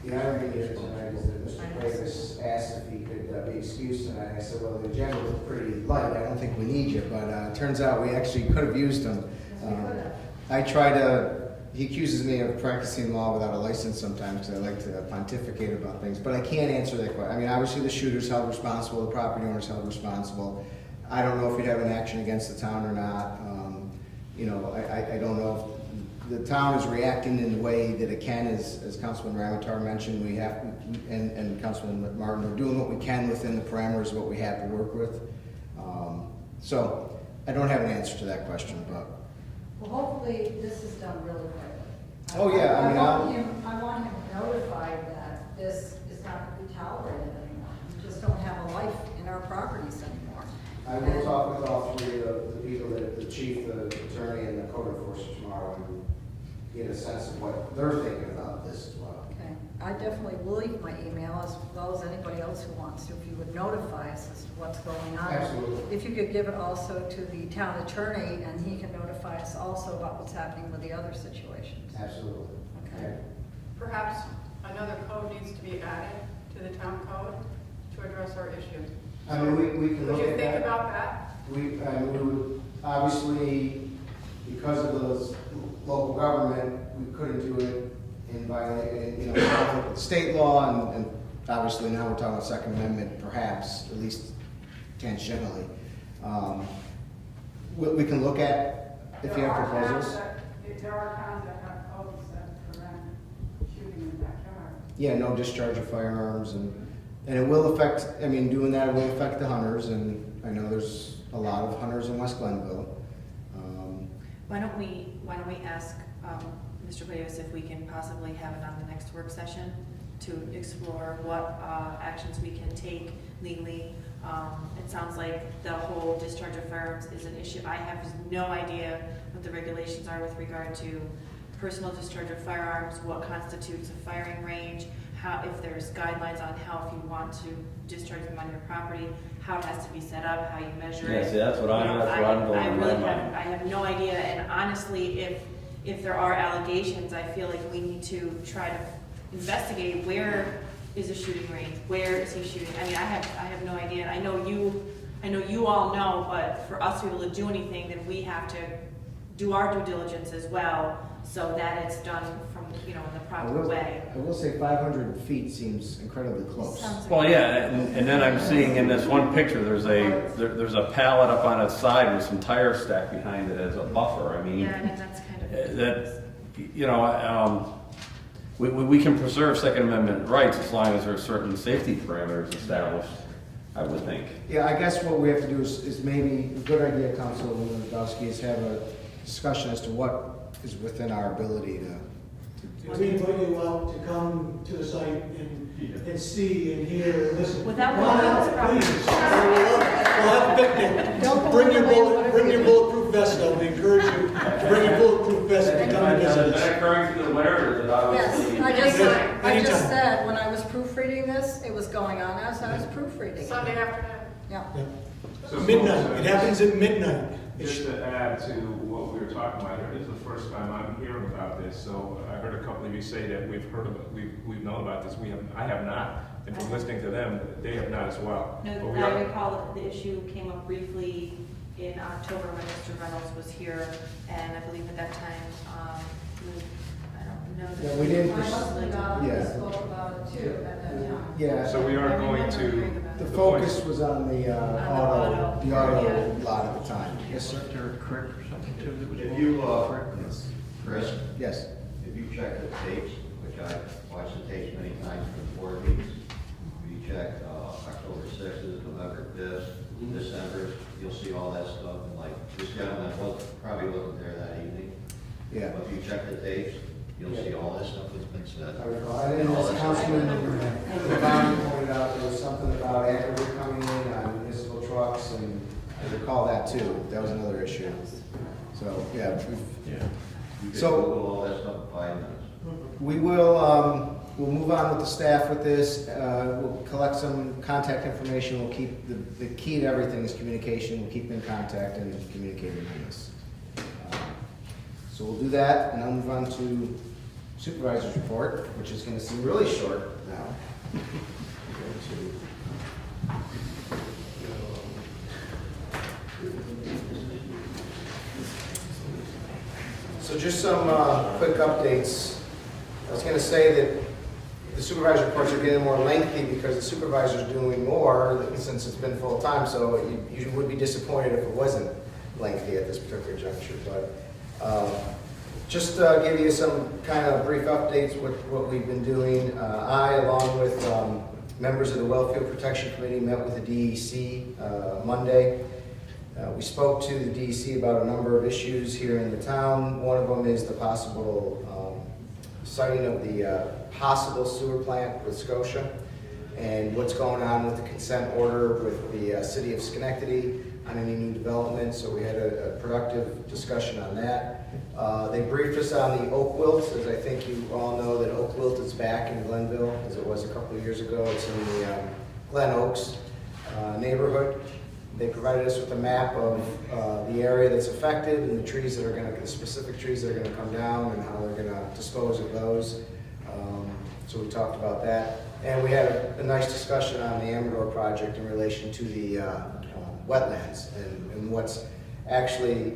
The irony here tonight is that Mr. Davis asked if he could be excused tonight. I said, well, the agenda was pretty light. I don't think we need you, but it turns out we actually could have used him. I try to, he accuses me of practicing law without a license sometimes because I like to pontificate about things, but I can't answer that question. I mean, obviously the shooter's held responsible, the property owner's held responsible. I don't know if we'd have an action against the town or not. You know, I don't know if the town is reacting in the way that it can, as Councilman Ramatar mentioned. We have, and Councilman Martin, we're doing what we can within the parameters of what we have to work with. So I don't have an answer to that question, but. Well, hopefully this is done really quickly. Oh, yeah, I mean, I want him notified that this is not going to be tolerated anymore. We just don't have a life in our properties anymore. I will talk with all three of the people, the chief, the attorney, and the code enforcer tomorrow, and get a sense of what they're thinking about this as well. Okay, I definitely will leave my email as well as anybody else who wants to, if you would notify us as to what's going on. Absolutely. If you could give it also to the town attorney, and he can notify us also about what's happening with the other situations. Absolutely. Okay. Perhaps another code needs to be added to the town code to address our issue. I mean, we can Would look you at think that. about that? I mean, we would, obviously, because of the local government, we couldn't do it in violation, you know, with state law, and obviously now we're talking about Second Amendment, perhaps, at least tangentially. We can look at, if you have proposals. There are towns that have codes that prevent shooting in the backyard. Yeah, no discharge of firearms, and it will affect, I mean, doing that will affect the hunters, and I know there's a lot of hunters in West Glenville. Why don't we ask Mr. Davis if we can possibly have it on the next work session to explore what actions we can take legally. It sounds like the whole discharge of firearms is an issue. I have no idea what the regulations are with regard to personal discharge of firearms, what constitutes a firing range, how, if there's guidelines on how, if you want to discharge them on your property, how it has to be set up, how you measure it. Yeah, see, that's what I'm going I in really my have, mind. I have no idea, and honestly, if there are allegations, I feel like we need to try to investigate where is a shooting range, where is he shooting? I mean, I have no idea, and I know you all know, but for us to be able to do anything, then we have to do our due diligence as well, so that it's done from, you know, in the proper way. I will say 500 feet seems incredibly close. Sounds Well, like- yeah, and then I'm seeing in this one picture, there's a pallet up on its side with some tires stacked behind it as a buffer. I mean, Yeah, and that's kind of. that, you know, we can preserve Second Amendment rights as long as there are certain safety parameters established, I would think. Yeah, I guess what we have to do is maybe, a good idea, Councilwoman Nadowski, is have a discussion as to what is within our ability to We invite you out to come to the site and see and hear and listen. Without Come on going out, to the property. please. We'll have a picnic. Don't Bring go your away, bullet, whatever bring you your do. bulletproof vest though. We encourage you to bring your bulletproof vest and come and visit Is us. that occurring through the winter, or is it obviously? Yes, I just Anytime. said, when I was proofreading this, it was going on as I was proofreading. Sunday afternoon. Yeah. Yeah. So, Midnight, it happens at midnight. Just to add to what we were talking about here, this is the first time I'm hearing about this. So I heard a couple of you say that we've heard of it, we've known about this. I have not, and from listening to them, they have not as well. But No, we I are- recall that the issue came up briefly in October when Mr. Reynolds was here, and I believe at that time, I don't know. Yeah, we didn't I must have got, Yeah. spoke about it too at that time. Yeah, So we are going to. the focus was on the auto yeah. lot at the time. Yes, sir. Wasn't there a creek or something too that was? If you, Yes. Chris, Yes. if you check the tapes, which I watched the tapes many times for the board meetings, if you check October 6th, November 5th, December, you'll see all that stuff. And like this gentleman probably wasn't there that evening. Yeah. But if you check the tapes, you'll see all that stuff that's been said. I recall, and then as Councilman Devon pointed out, there was something about Agri coming in on municipal trucks, and I recall that too. That was another issue. So, yeah, Yeah. You can So- Google all that stuff in 5 minutes. we'll move on with the staff with this. We'll collect some contact information. We'll keep, the key to everything is communication. We'll keep in contact and communicating on this. So we'll do that, and I'll move on to supervisor's report, which is going to seem really short now. So just some quick updates. I was going to say that the supervisor reports are getting more lengthy because the supervisor's doing more since it's been full-time, so you would be disappointed if it wasn't lengthy at this particular juncture. But just give you some kind of brief updates with what we've been doing. I, along with members of the Wellfield Protection Committee, met with the DEC Monday. We spoke to the DEC about a number of issues here in the town. One of them is the possible siting of the possible sewer plant with Scotia and what's going on with the consent order with the city of Schenectady on any new development. So we had a productive discussion on that. They briefed us on the oak wilt, as I think you all know that oak wilt is back in Glenville as it was a couple of years ago. It's in the Glen Oaks neighborhood. They provided us with a map of the area that's affected and the trees that are going to, the specific trees that are going to come down and how they're going to dispose of those. So we talked about that. And we had a nice discussion on the Amador project in relation to the wetlands and what's actually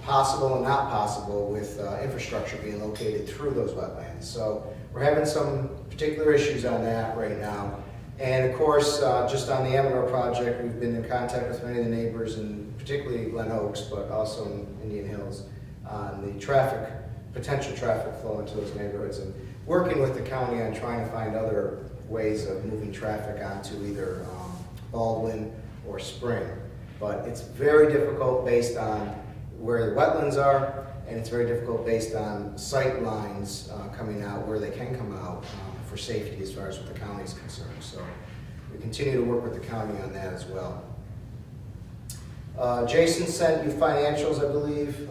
possible and not possible with infrastructure being located through those wetlands. So we're having some particular issues on that right now. And of course, just on the Amador project, we've been in contact with many of the neighbors, and particularly Glen Oaks, but also in Indian Hills, on the traffic, potential traffic flow into those neighborhoods, and working with the county on trying to find other ways of moving traffic onto either Baldwin or Spring. But it's very difficult based on where the wetlands are, and it's very difficult based on sight lines coming out where they can come out for safety as far as what the county is concerned. So we continue to work with the county on that as well. Jason sent you financials, I believe,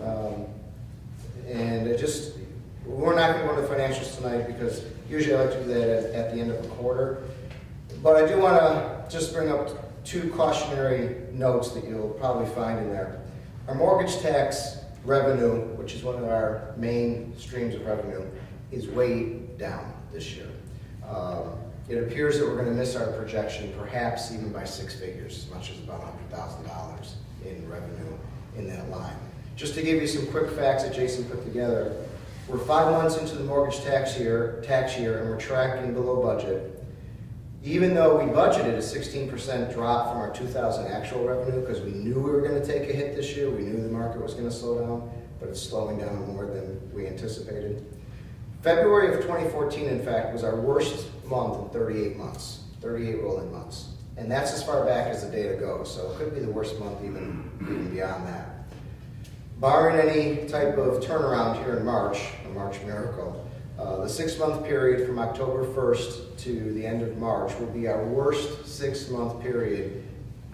and we're not going to go into financials tonight because usually I like to do that at the end of a quarter. But I do want to just bring up two cautionary notes that you'll probably find in there. Our mortgage tax revenue, which is one of our main streams of revenue, is way down this year. It appears that we're going to miss our projection, perhaps even by 6 figures, as much as about $100,000 in revenue in that line. Just to give you some quick facts that Jason put together, we're 5 months into the mortgage tax year, and we're tracking below budget. Even though we budgeted a 16% drop from our 2000 actual revenue, because we knew we were going to take a hit this year, we knew the market was going to slow down, but it's slowing down more than we anticipated. February of 2014, in fact, was our worst month in 38 months, 38 rolling months. And that's as far back as the data goes, so it could be the worst month even beyond that. Barring any type of turnaround here in March, a March miracle, the 6-month period from October 1st to the end of March will be our worst 6-month period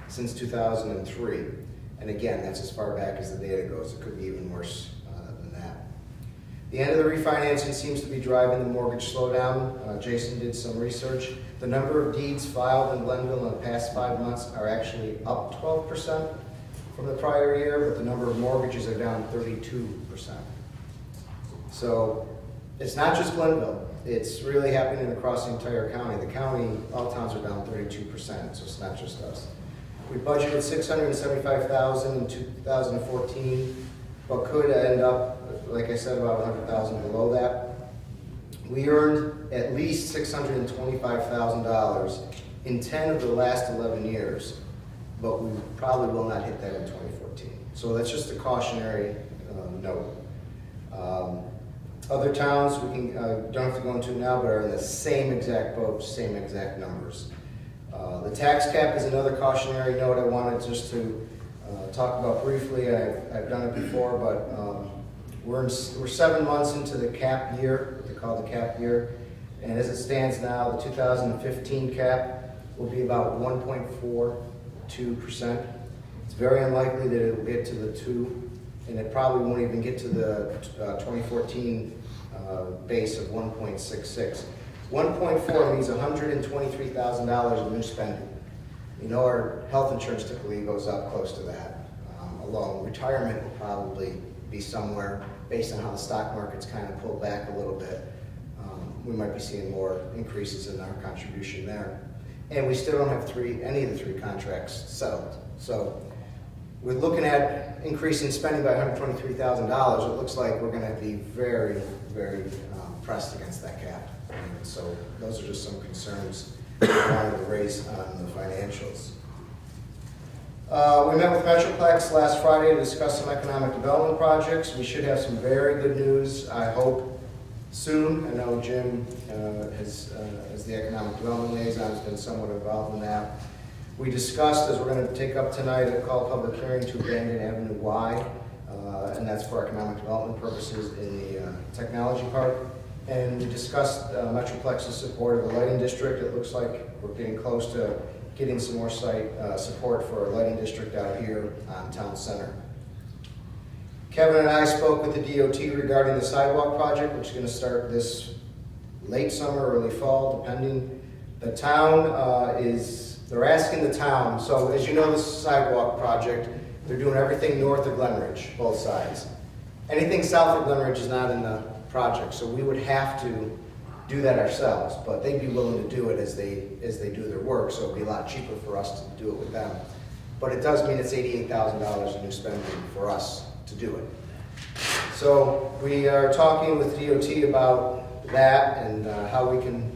since 2003. And again, that's as far back as the data goes. It could be even worse than that. The end of the refinancing seems to be driving the mortgage slowdown. Jason did some research. The number of deeds filed in Glenville in the past 5 months are actually up 12% from the prior year, but the number of mortgages are down 32%. So it's not just Glenville. It's really happening across the entire county. The county, all towns are down 32%, so it's not just us. We budgeted $675,000 in 2014, but could end up, like I said, about $100,000 below that. We earned at least $625,000 in 10 of the last 11 years, but we probably will not hit that in 2014. 2014. So that's just a cautionary note. Other towns, we can, don't have to go into now, but are in the same exact boat, same exact numbers. The tax cap is another cautionary note I wanted just to talk about briefly. I've done it before, but we're 7 months into the cap year, what they call the cap year. And as it stands now, the 2015 cap will be about 1.42%. It's very unlikely that it will get to the 2, and it probably won't even get to the 2014 base of 1.66. 1.4 means $123,000 of new spending. You know, our health insurance typically goes up close to that. Alone, retirement will probably be somewhere, based on how the stock market's kind of pulled back a little bit. We might be seeing more increases in our contribution there. And we still don't have any of the 3 contracts settled. So we're looking at increasing spending by $123,000. It looks like we're going to be very, very pressed against that cap. And so those are just some concerns we wanted to raise on the financials. We met with Metroplex last Friday to discuss some economic development projects. We should have some very good news, I hope, soon. I know Jim, as the economic development liaison, has been somewhat involved in that. We discussed, as we're going to take up tonight, a call public hearing to abandon Avenue Y, and that's for economic development purposes in the technology park. And we discussed Metroplex's support of the lighting district. It looks like we're getting close to getting some more site support for a lighting district out here on Town Center. Kevin and I spoke with the DOT regarding the sidewalk project, which is going to start this late summer, early fall, depending. The town they're asking the town, so as you know, this sidewalk project, they're doing everything north of Glenridge, both sides. Anything south of Glenridge is not in the project, so we would have to do that ourselves, but they'd be willing to do it as they do their work, so it'd be a lot cheaper for us to do it with them. But it does mean it's $88,000 in new spending for us to do it. So we are talking with DOT about that and how we can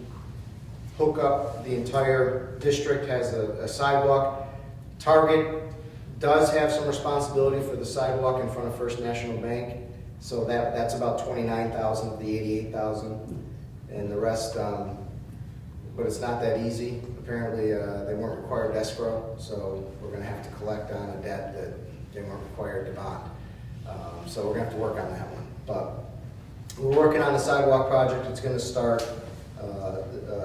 hook up the entire district. Has a sidewalk. Target does have some responsibility for the sidewalk in front of First National Bank, so that's about $29,000 of the $88,000, and the rest. But it's not that easy. Apparently, they weren't required escrow, so we're going to have to collect on a debt that they weren't required to bond. So we're going to have to work on that one. But we're working on the sidewalk project. It's going to start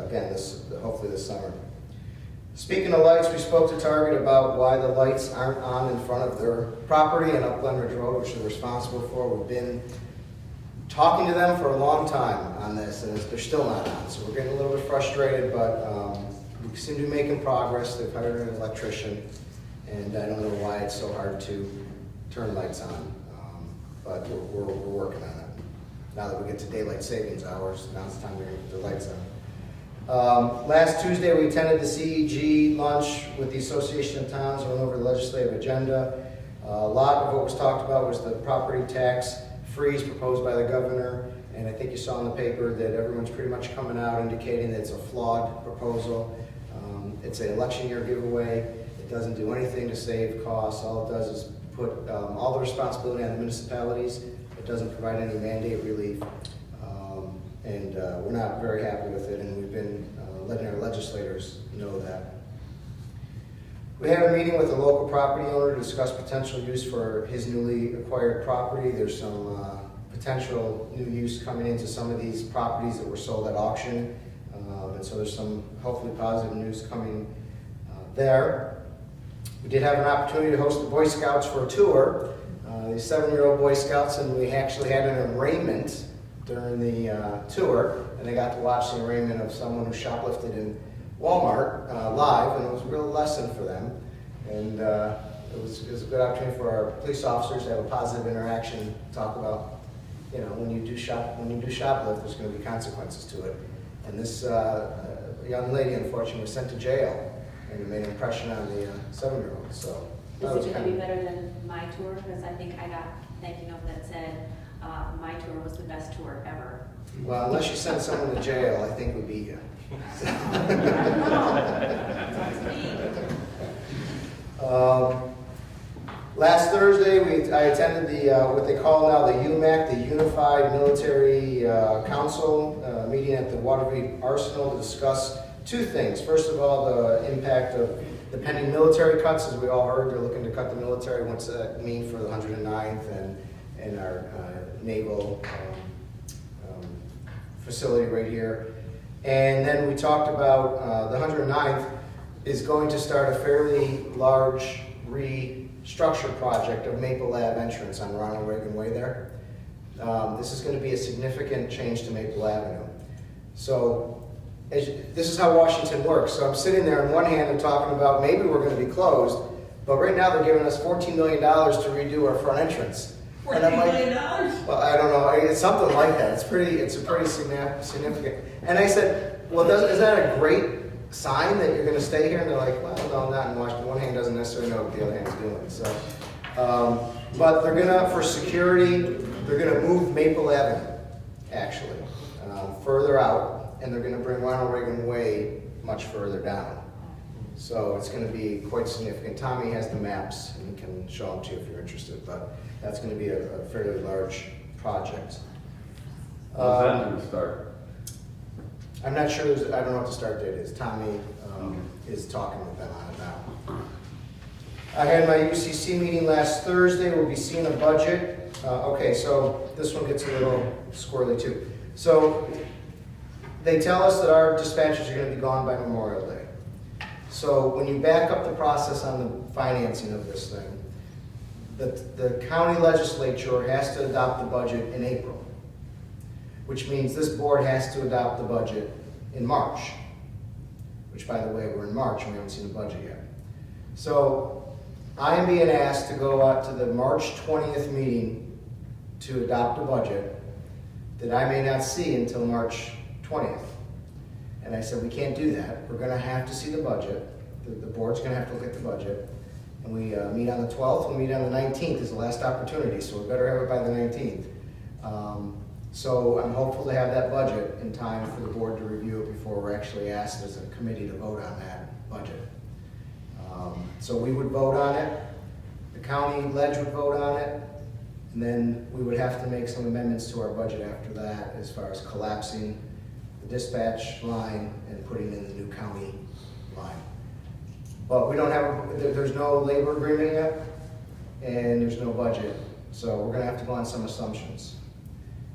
again hopefully this summer. Speaking of lights, we spoke to Target about why the lights aren't on in front of their property and up Glenridge Road, which they're responsible for. We've been talking to them for a long time on this, and they're still not on. So we're getting a little bit frustrated, but we seem to be making progress. They've hired an electrician, and I don't know why it's so hard to turn lights on, but we're working on it. Now that we get to daylight savings hours, now's the time we're going to put the lights on. Last Tuesday, we attended the CEG lunch with the Association of Towns, went over the legislative agenda. A lot of what was talked about was the property tax freeze proposed by the governor, and I think you saw in the paper that everyone's pretty much coming out indicating that it's a flawed proposal. It's an election year giveaway. It doesn't do anything to save costs. All it does is put all the responsibility on the municipalities. It doesn't provide any mandate relief. And we're not very happy with it, and we've been letting our legislators know that. We had a meeting with a local property owner to discuss potential use for his newly acquired property. There's some potential new use coming into some of these properties that were sold at auction, and so there's some hopefully positive news coming there. We did have an opportunity to host the Boy Scouts for a tour, the 7-year-old Boy Scouts, and we actually had an arraignment during the tour, and they got to watch the arraignment of someone who shoplifted in Walmart live, and it was a real lesson for them. And it was a good opportunity for our police officers to have a positive interaction, talk about, you know, when you do shoplift, there's going to be consequences to it. And this young lady, unfortunately, was sent to jail, and it made an impression on the 7-year-old. So that was Is it kind going to be of, better than my tour? Because I think I got thank you note that said my tour was the best tour ever. well, unless you send someone to jail, I think we'd be here. Last Thursday, I attended the, what they call now the UMAC, the Unified Military Council, meeting at the Waterview Arsenal to discuss two things. First of all, the impact of the pending military cuts. As we all heard, they're looking to cut the military. What's that mean for the 109th and our naval facility right here. And then we talked about the 109th is going to start a fairly large restructure project of Maple Lab entrance on Ronald Reagan Way there. This is going to be a significant change to Maple Avenue. So this is how Washington works. So I'm sitting there, on one hand, they're talking about maybe we're going to be closed, but right now they're giving us $14 million to redo our front entrance. $14 million? Well, I don't know. It's something like that. It's a pretty significant. And I said, well, is that a great sign that you're going to stay here? And they're like, well, no, not in Washington. One hand doesn't necessarily know what the other hand's doing. So, but they're going to, for security, they're going to move Maple Avenue, actually, further out, and they're going to bring Ronald Reagan Way much further down. So it's going to be quite significant. Tommy has the maps, and he can show them to you if you're interested, but that's going to be a fairly large project. When's that going to start? I'm not sure, I don't know what the start date is. Tommy is talking with them on it now. I had my UCC meeting last Thursday. We'll be seeing a budget. Okay, so this one gets a little squirrely too. So they tell us that our dispatchers are going to be gone by Memorial Day. So when you back up the process on the financing of this thing, the county legislature has to adopt the budget in April, which means this board has to adopt the budget in March, which, by the way, we're in March and we haven't seen the budget yet. So I am being asked to go out to the March 20th meeting to adopt a budget that I may not see until March 20th. And I said, we can't do that. We're going to have to see the budget. The board's going to have to look at the budget. And we meet on the 12th, and we meet on the 19th is the last opportunity, so we better have it by the 19th. So I'm hopeful to have that budget in time for the board to review it before we're actually asked as a committee to vote on that budget. So we would vote on it, the county ledge would vote on it, and then we would have to make some amendments to our budget after that as far as collapsing the dispatch line and putting in the new county line. But we don't have, there's no labor agreement yet, and there's no budget, so we're gonna have to go on some assumptions.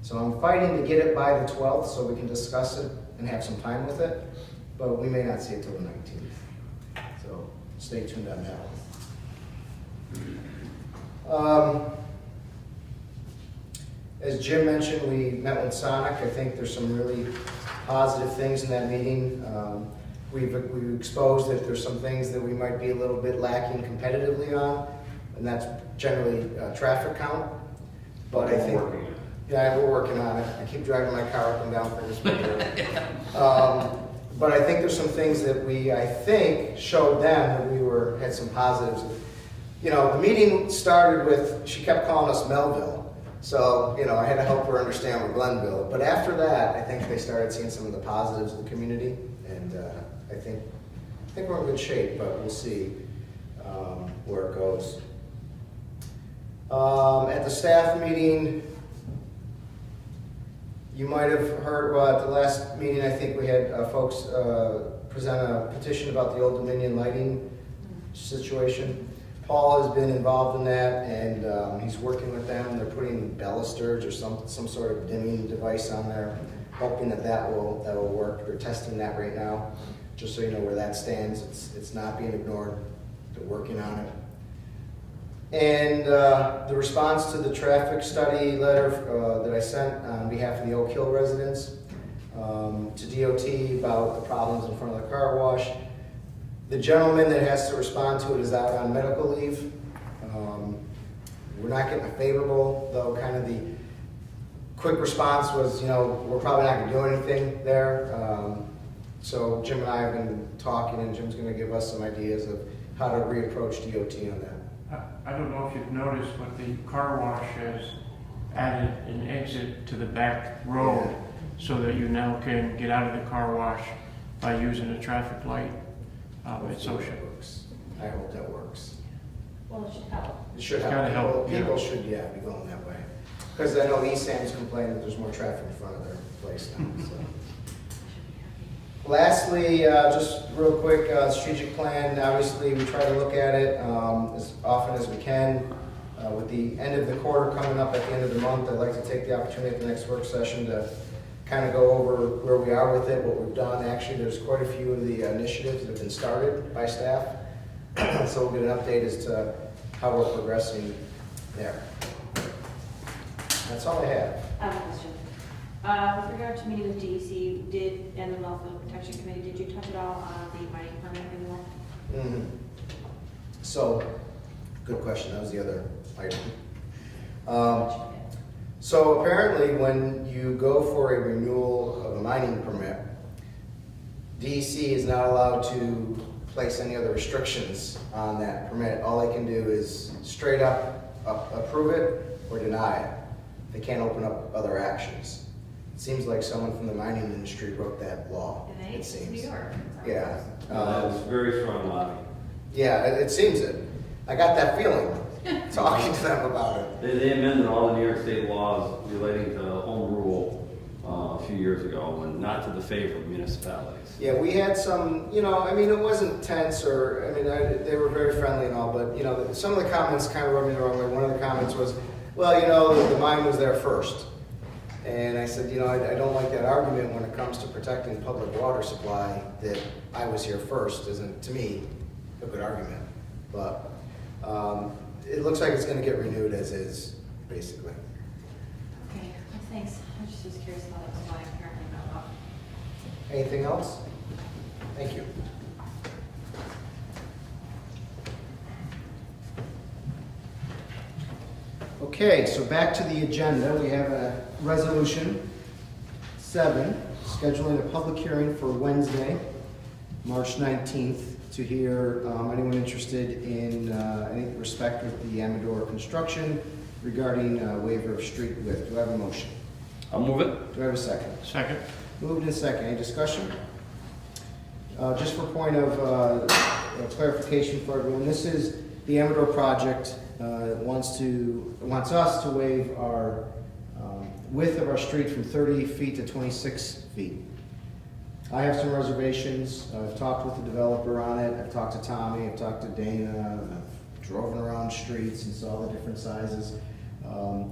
So I'm fighting to get it by the 12th so we can discuss it and have some time with it, but we may not see it till the 19th. So stay tuned on that one. As Jim mentioned, we met with Sonic. I think there's some really positive things in that meeting. We've exposed that there's some things that we might be a little bit lacking competitively on, and that's generally traffic count. But I think, yeah, we're working on it. I keep driving my car up and down for this but I think there's some things that I think showed them that had some positives. You know, the meeting started with, she kept calling us Melville. So, you know, I had to help her understand we're Glenville. But after that, I think they started seeing some of the positives of the community. And I think we're in good shape, but we'll see where it goes. At the staff meeting, you might have heard, well, at the last meeting, I think we had folks present a petition about the Old Dominion lighting situation. Paul has been involved in that, and he's working with them. They're putting balusters or some sort of dimming device on there, hoping that will work. They're testing that right now, just so you know where that stands. It's not being ignored. They're working on it. And the response to the traffic study letter that I sent on behalf of the Oak Hill residents to DOT about the problems in front of the car wash. The gentleman that has to respond to it is out on medical leave. We're not getting a favorable, though. Kind of the quick response was, you know, we're probably not going to do anything there. So Jim and I have been talking, and Jim's going to give us some ideas of how to reapproach DOT on that. I don't know if you've noticed, but the car wash has added an exit to the back road so that you now can get out of the car wash by using a traffic light. It's Hopefully that works. I hope that works. Well, it should help. It should It's gotta help. help, yeah. People should, yeah, be going that way. Because I know East Sam's complaining that there's more traffic in front of their place now, so. Lastly, just real quick, strategic plan, obviously, we try to look at it as often as we can. With the end of the quarter coming up at the end of the month, I'd like to take the opportunity at the next work session to kind of go over where we are with it, what we've done. Actually, there's quite a few of the initiatives that have been started by staff. So we'll get an update as to how we're progressing there. That's all I have. I have a question. With regard to meeting with DEC, and the Welfare Protection Committee, did you touch at all on the mining permit renewal? So, good question, that was the other item. So apparently when you go for a renewal of a mining permit, DEC is not allowed to place any other restrictions on that permit. All they can do is straight up approve it or deny it. They can't open up other actions. It seems like someone from the mining industry wrote that law, And it it's New seems. York. Yeah. That was very strong lobby. Yeah, it seems it. I got that feeling talking to them about it. They amended all the New York State laws relating to home rule a few years ago, and not to the favor of municipalities. Yeah, we had some, you know, I mean, it wasn't tense or, I mean, they were very friendly and all, but, you know, some of the comments kind of rubbed me the wrong way. One of the comments was, well, you know, the mine was there first. And I said, you know, I don't like that argument when it comes to protecting public water supply, that I was here first isn't, to me, a good argument. But it looks like it's going to get renewed as is, basically. Okay, well, thanks. I just was curious about it, so I apparently not up. Anything else? Thank you. Okay, so back to the agenda. We have a resolution 7, scheduling a public hearing for Wednesday, March 19th, to hear anyone interested in any respect with the Amador construction regarding waiver of street width. Do I have a motion? I'll move it. Do I have a second? Second. Moved and second. Any discussion? Just for point of clarification for everyone, this is the Amador project. Wants us to waive our width of our street from 30 feet to 26 feet. I have some reservations. I've talked with the developer on it. I've talked to Tommy. I've talked to Dana. I've driven around streets and saw the different sizes.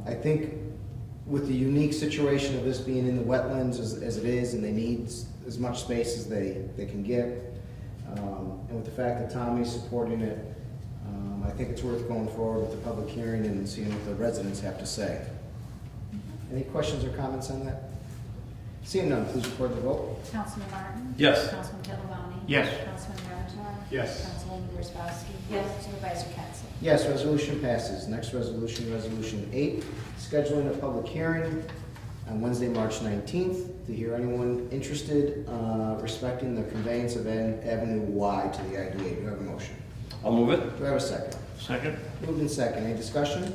I think with the unique situation of this being in the wetlands as it is, and they need as much space as they can get, and with the fact that Tommy's supporting it, I think it's worth going forward with the public hearing and seeing what the residents have to say. Any questions or comments on that? Seeing none, please record the vote. Councilman Martin? Yes. Councilman Catalani? Yes. Councilman Ramichardt? Yes. Councilwoman Wozzachowski? Yes. Supervisor Capson? Yes, resolution passes. Next resolution, Resolution 8, scheduling a public hearing on Wednesday, March 19th, to hear anyone interested respecting the conveyance of Avenue Y to the IDA. Do I have a motion? I'll move it. Do I have a second? Second. Moved in second. Any discussion?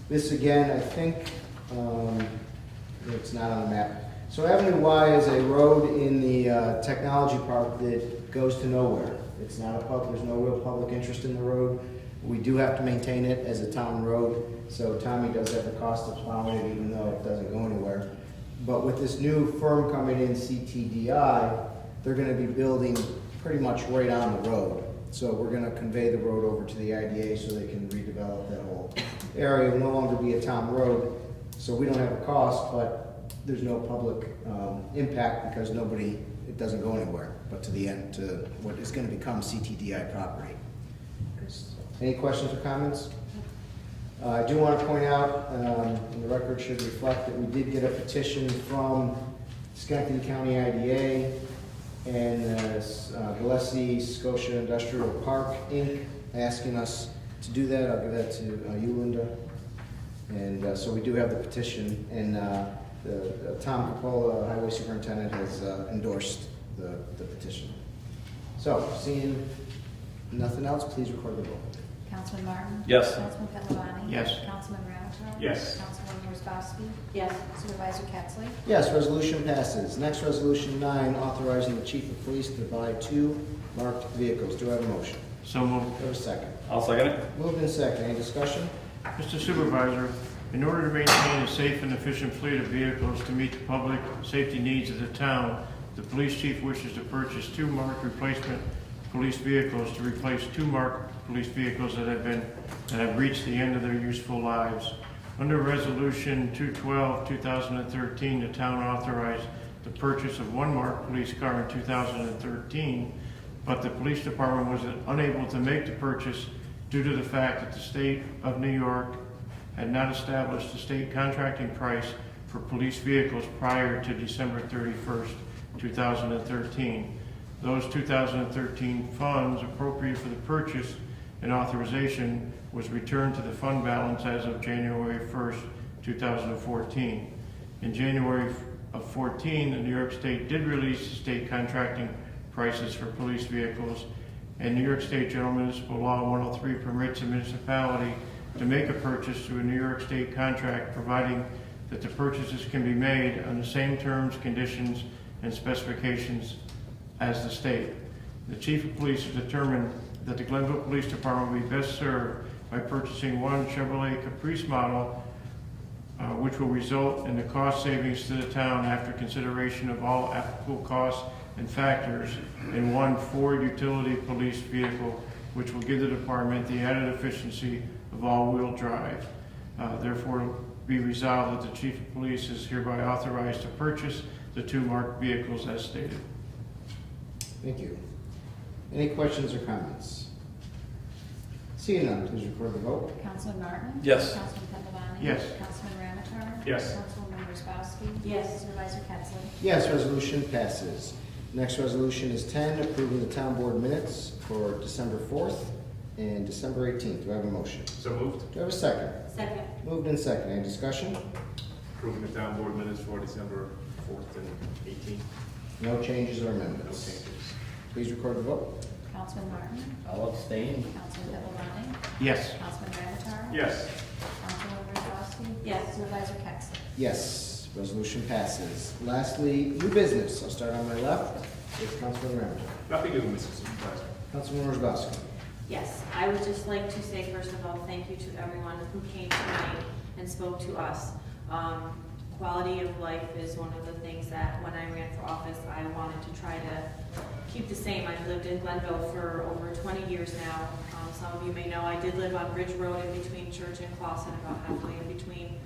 This again, I think, it's not on the map. So Avenue Y is a road in the technology park that goes to nowhere. It's not a there's no real public interest in the road. We do have to maintain it as a town road, so Tommy does have the cost of plowing it even though it doesn't go anywhere. But with this new firm coming in, CTDI, they're gonna be building pretty much right on the road. So we're gonna convey the road over to the IDA so they can redevelop that whole area. It will no longer be a town road, so we don't have a cost, but there's no public impact because it doesn't go anywhere, but to the end, to what is gonna become CTDI property. Any questions or comments? I do want to point out, and the record should reflect that we did get a petition from Schenectady County IDA and Gillespie Scotia Industrial Park, Inc., asking us to do that. I'll give that to you, Linda. And so we do have the petition, and Tom Capola, Highway Superintendent, has endorsed the petition. So, seeing nothing else, please record the vote. Councilman Martin? Yes. Councilman Catalani? Yes. Councilman Ramichardt? Yes. Councilwoman Wozzachowski? Yes. Supervisor Capson? Yes, resolution passes. Next, resolution 9, authorizing the chief of police to buy 2 marked vehicles. Do I have a motion? So moved. Do I have a second? I'll second it. Moved in second. Any discussion? Mr. Supervisor, in order to maintain a safe and efficient fleet of vehicles to meet the public safety needs of the town, the police chief wishes to purchase 2 marked replacement police vehicles to replace 2 marked police vehicles that have reached the end of their useful lives. Under Resolution 212, 2013, the town authorized the purchase of 1 marked police car in 2013, but the police department was unable to make the purchase due to the fact that the state of New York had not established the state contracting price for police vehicles prior to December 31st, 2013. Those 2013 funds appropriated for the purchase and authorization was returned to the fund balance as of January 1st, 2014. In January of 14, the New York State did release the state contracting prices for police vehicles, and New York State General Municipal Law 103 permits a municipality to make a purchase through a New York State contract, providing that the purchases can be made on the same terms, conditions, and specifications as the state. The Chief of Police has determined that the Glenville Police Department will be best served by purchasing 1 Chevrolet Caprice model, which will result in the cost savings to the town after consideration of all applicable costs and factors, and 1 Ford utility police vehicle, which will give the department the added efficiency of all-wheel drive. Therefore, be resolved that the Chief of Police is hereby authorized to purchase the 2 marked vehicles as stated. Thank you. Any questions or comments? Seeing none, please record the vote. Councilman Martin? Yes. Councilman Pendelani? Yes. Councilman Ramichardt? Yes. Councilwoman Wozzachowski? Yes. Supervisor Ketzler? Yes, resolution passes. Next resolution is 10, approving the town board minutes for December 4th and December 18th. Do I have a motion? So moved. Do I have a second? Second. Moved in second. Any discussion? Approving the town board minutes for December 4th and 18th. No changes or No amendments. changes. Please record the vote. Councilman Martin? I'll abstain. Councilman Pendelani? Yes. Councilman Ramichardt? Yes. Councilwoman Wozzachowski? Yes. Supervisor Ketzler? Yes, resolution passes. Lastly, new business. I'll start on my left with Councilman Ramichardt. Nothing new, Mr. Supervisor. Councilman Wozzachowski. Yes, I would just like to say, first of all, thank you to everyone who came tonight and spoke to us. Quality of life is one of the things that when I ran for office, I wanted to try to keep the same. I've lived in Glenville for over 20 years now. Some of you may know I did live on Bridge Road in between Church and Clausen, about halfway in between,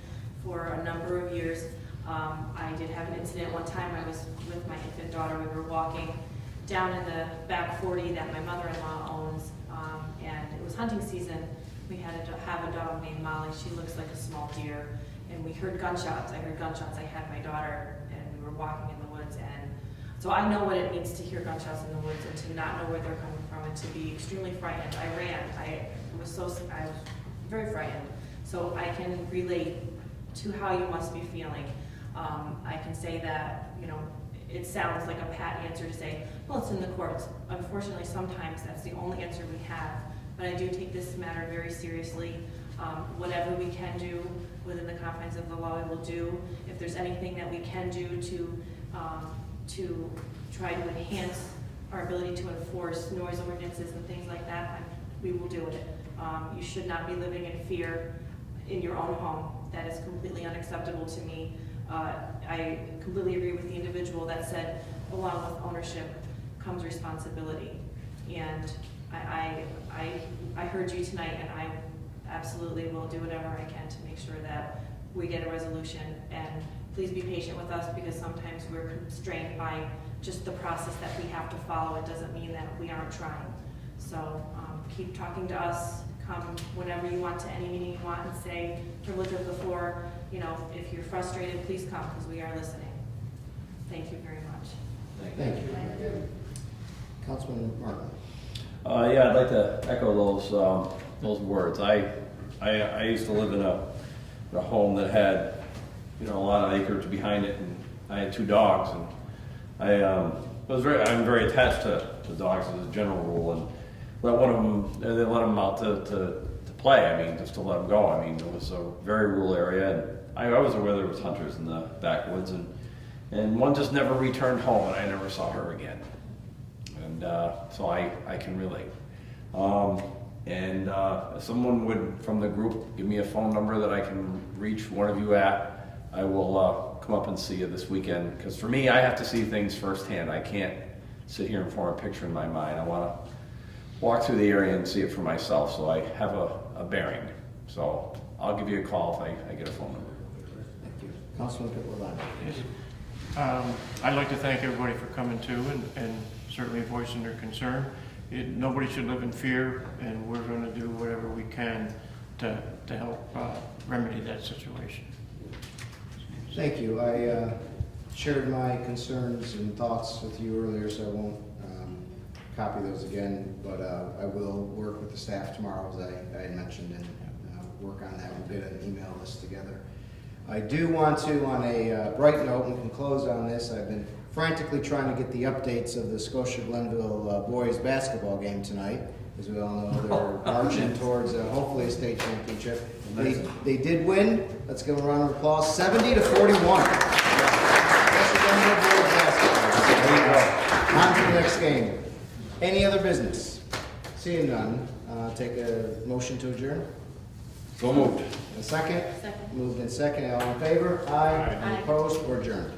for a number of years. I did have an incident one time. I was with my infant daughter. We were walking down in the back 40 that my mother-in-law owns, and it was hunting season. We had to have a dog named Molly. She looks like a small deer. And we heard gunshots. I heard gunshots. I had my daughter, and we were walking in the woods. And so I know what it means to hear gunshots in the woods and to not know where they're coming from and to be extremely frightened. I ran. I was very frightened. So I can relate to how you must be feeling. I can say that, it sounds like a pat answer to say, well, it's in the courts. Unfortunately, sometimes that's the only answer we have. But I do take this matter very seriously. Whatever we can do within the confines of the law, we will do. If there's anything that we can do to try to enhance our ability to enforce noise ordinances and things like that, we will do it. You should not be living in fear in your own home. That is completely unacceptable to me. I completely agree with the individual that said, along with ownership comes responsibility. And I heard you tonight, and I absolutely will do whatever I can to make sure that we get a resolution. And please be patient with us, because sometimes we're constrained by just the process that we have to follow. It doesn't mean that we aren't trying. So keep talking to us. Come whenever you want to any meeting you want and say, privilege of the floor. If you're frustrated, please come, because we are listening. Thank you very much. Thank you. Councilman Martin. Yeah, I'd like to echo those words. I used to live in a home that had a lot of acreage behind it, and I had 2 dogs, and I'm very attached to dogs as a general rule, and they let them out to play. Just to let them go. It was a very rural area, and I was aware there was hunters in the backwoods, and one just never returned home, and I never saw her again. And so I can relate. And if someone would, from the group, give me a phone number that I can reach one of you at, I will come up and see you this weekend. Because for me, I have to see things firsthand. I can't sit here and form a picture in my mind. I want to walk through the area and see it for myself, so I have a bearing. So I'll give you a call if I get a phone number. Thank you. Councilman Pitlock. Yes. I'd like to thank everybody for coming too and certainly voicing their concern. Nobody should live in fear, and we're going to do whatever we can to help remedy that situation. Thank you. I shared my concerns and thoughts with you earlier, so I won't copy those again, but I will work with the staff tomorrow, as I had mentioned, and work on that. We'll get an email list together. I do want to, on a bright note, and can close on this, I've been frantically trying to get the updates of the Scotia Glenville boys basketball game tonight. As we all know, they're marching towards hopefully a state championship. They did win. Let's give them a round of applause. 70-41. Scotia Glenville boys basketball. There you go. On to the next game. Any other business? Seeing none, take a motion to adjourn. So moved. A second? Second. Moved in second. All in favor? Aye. Aye. Any opposed? We're adjourned.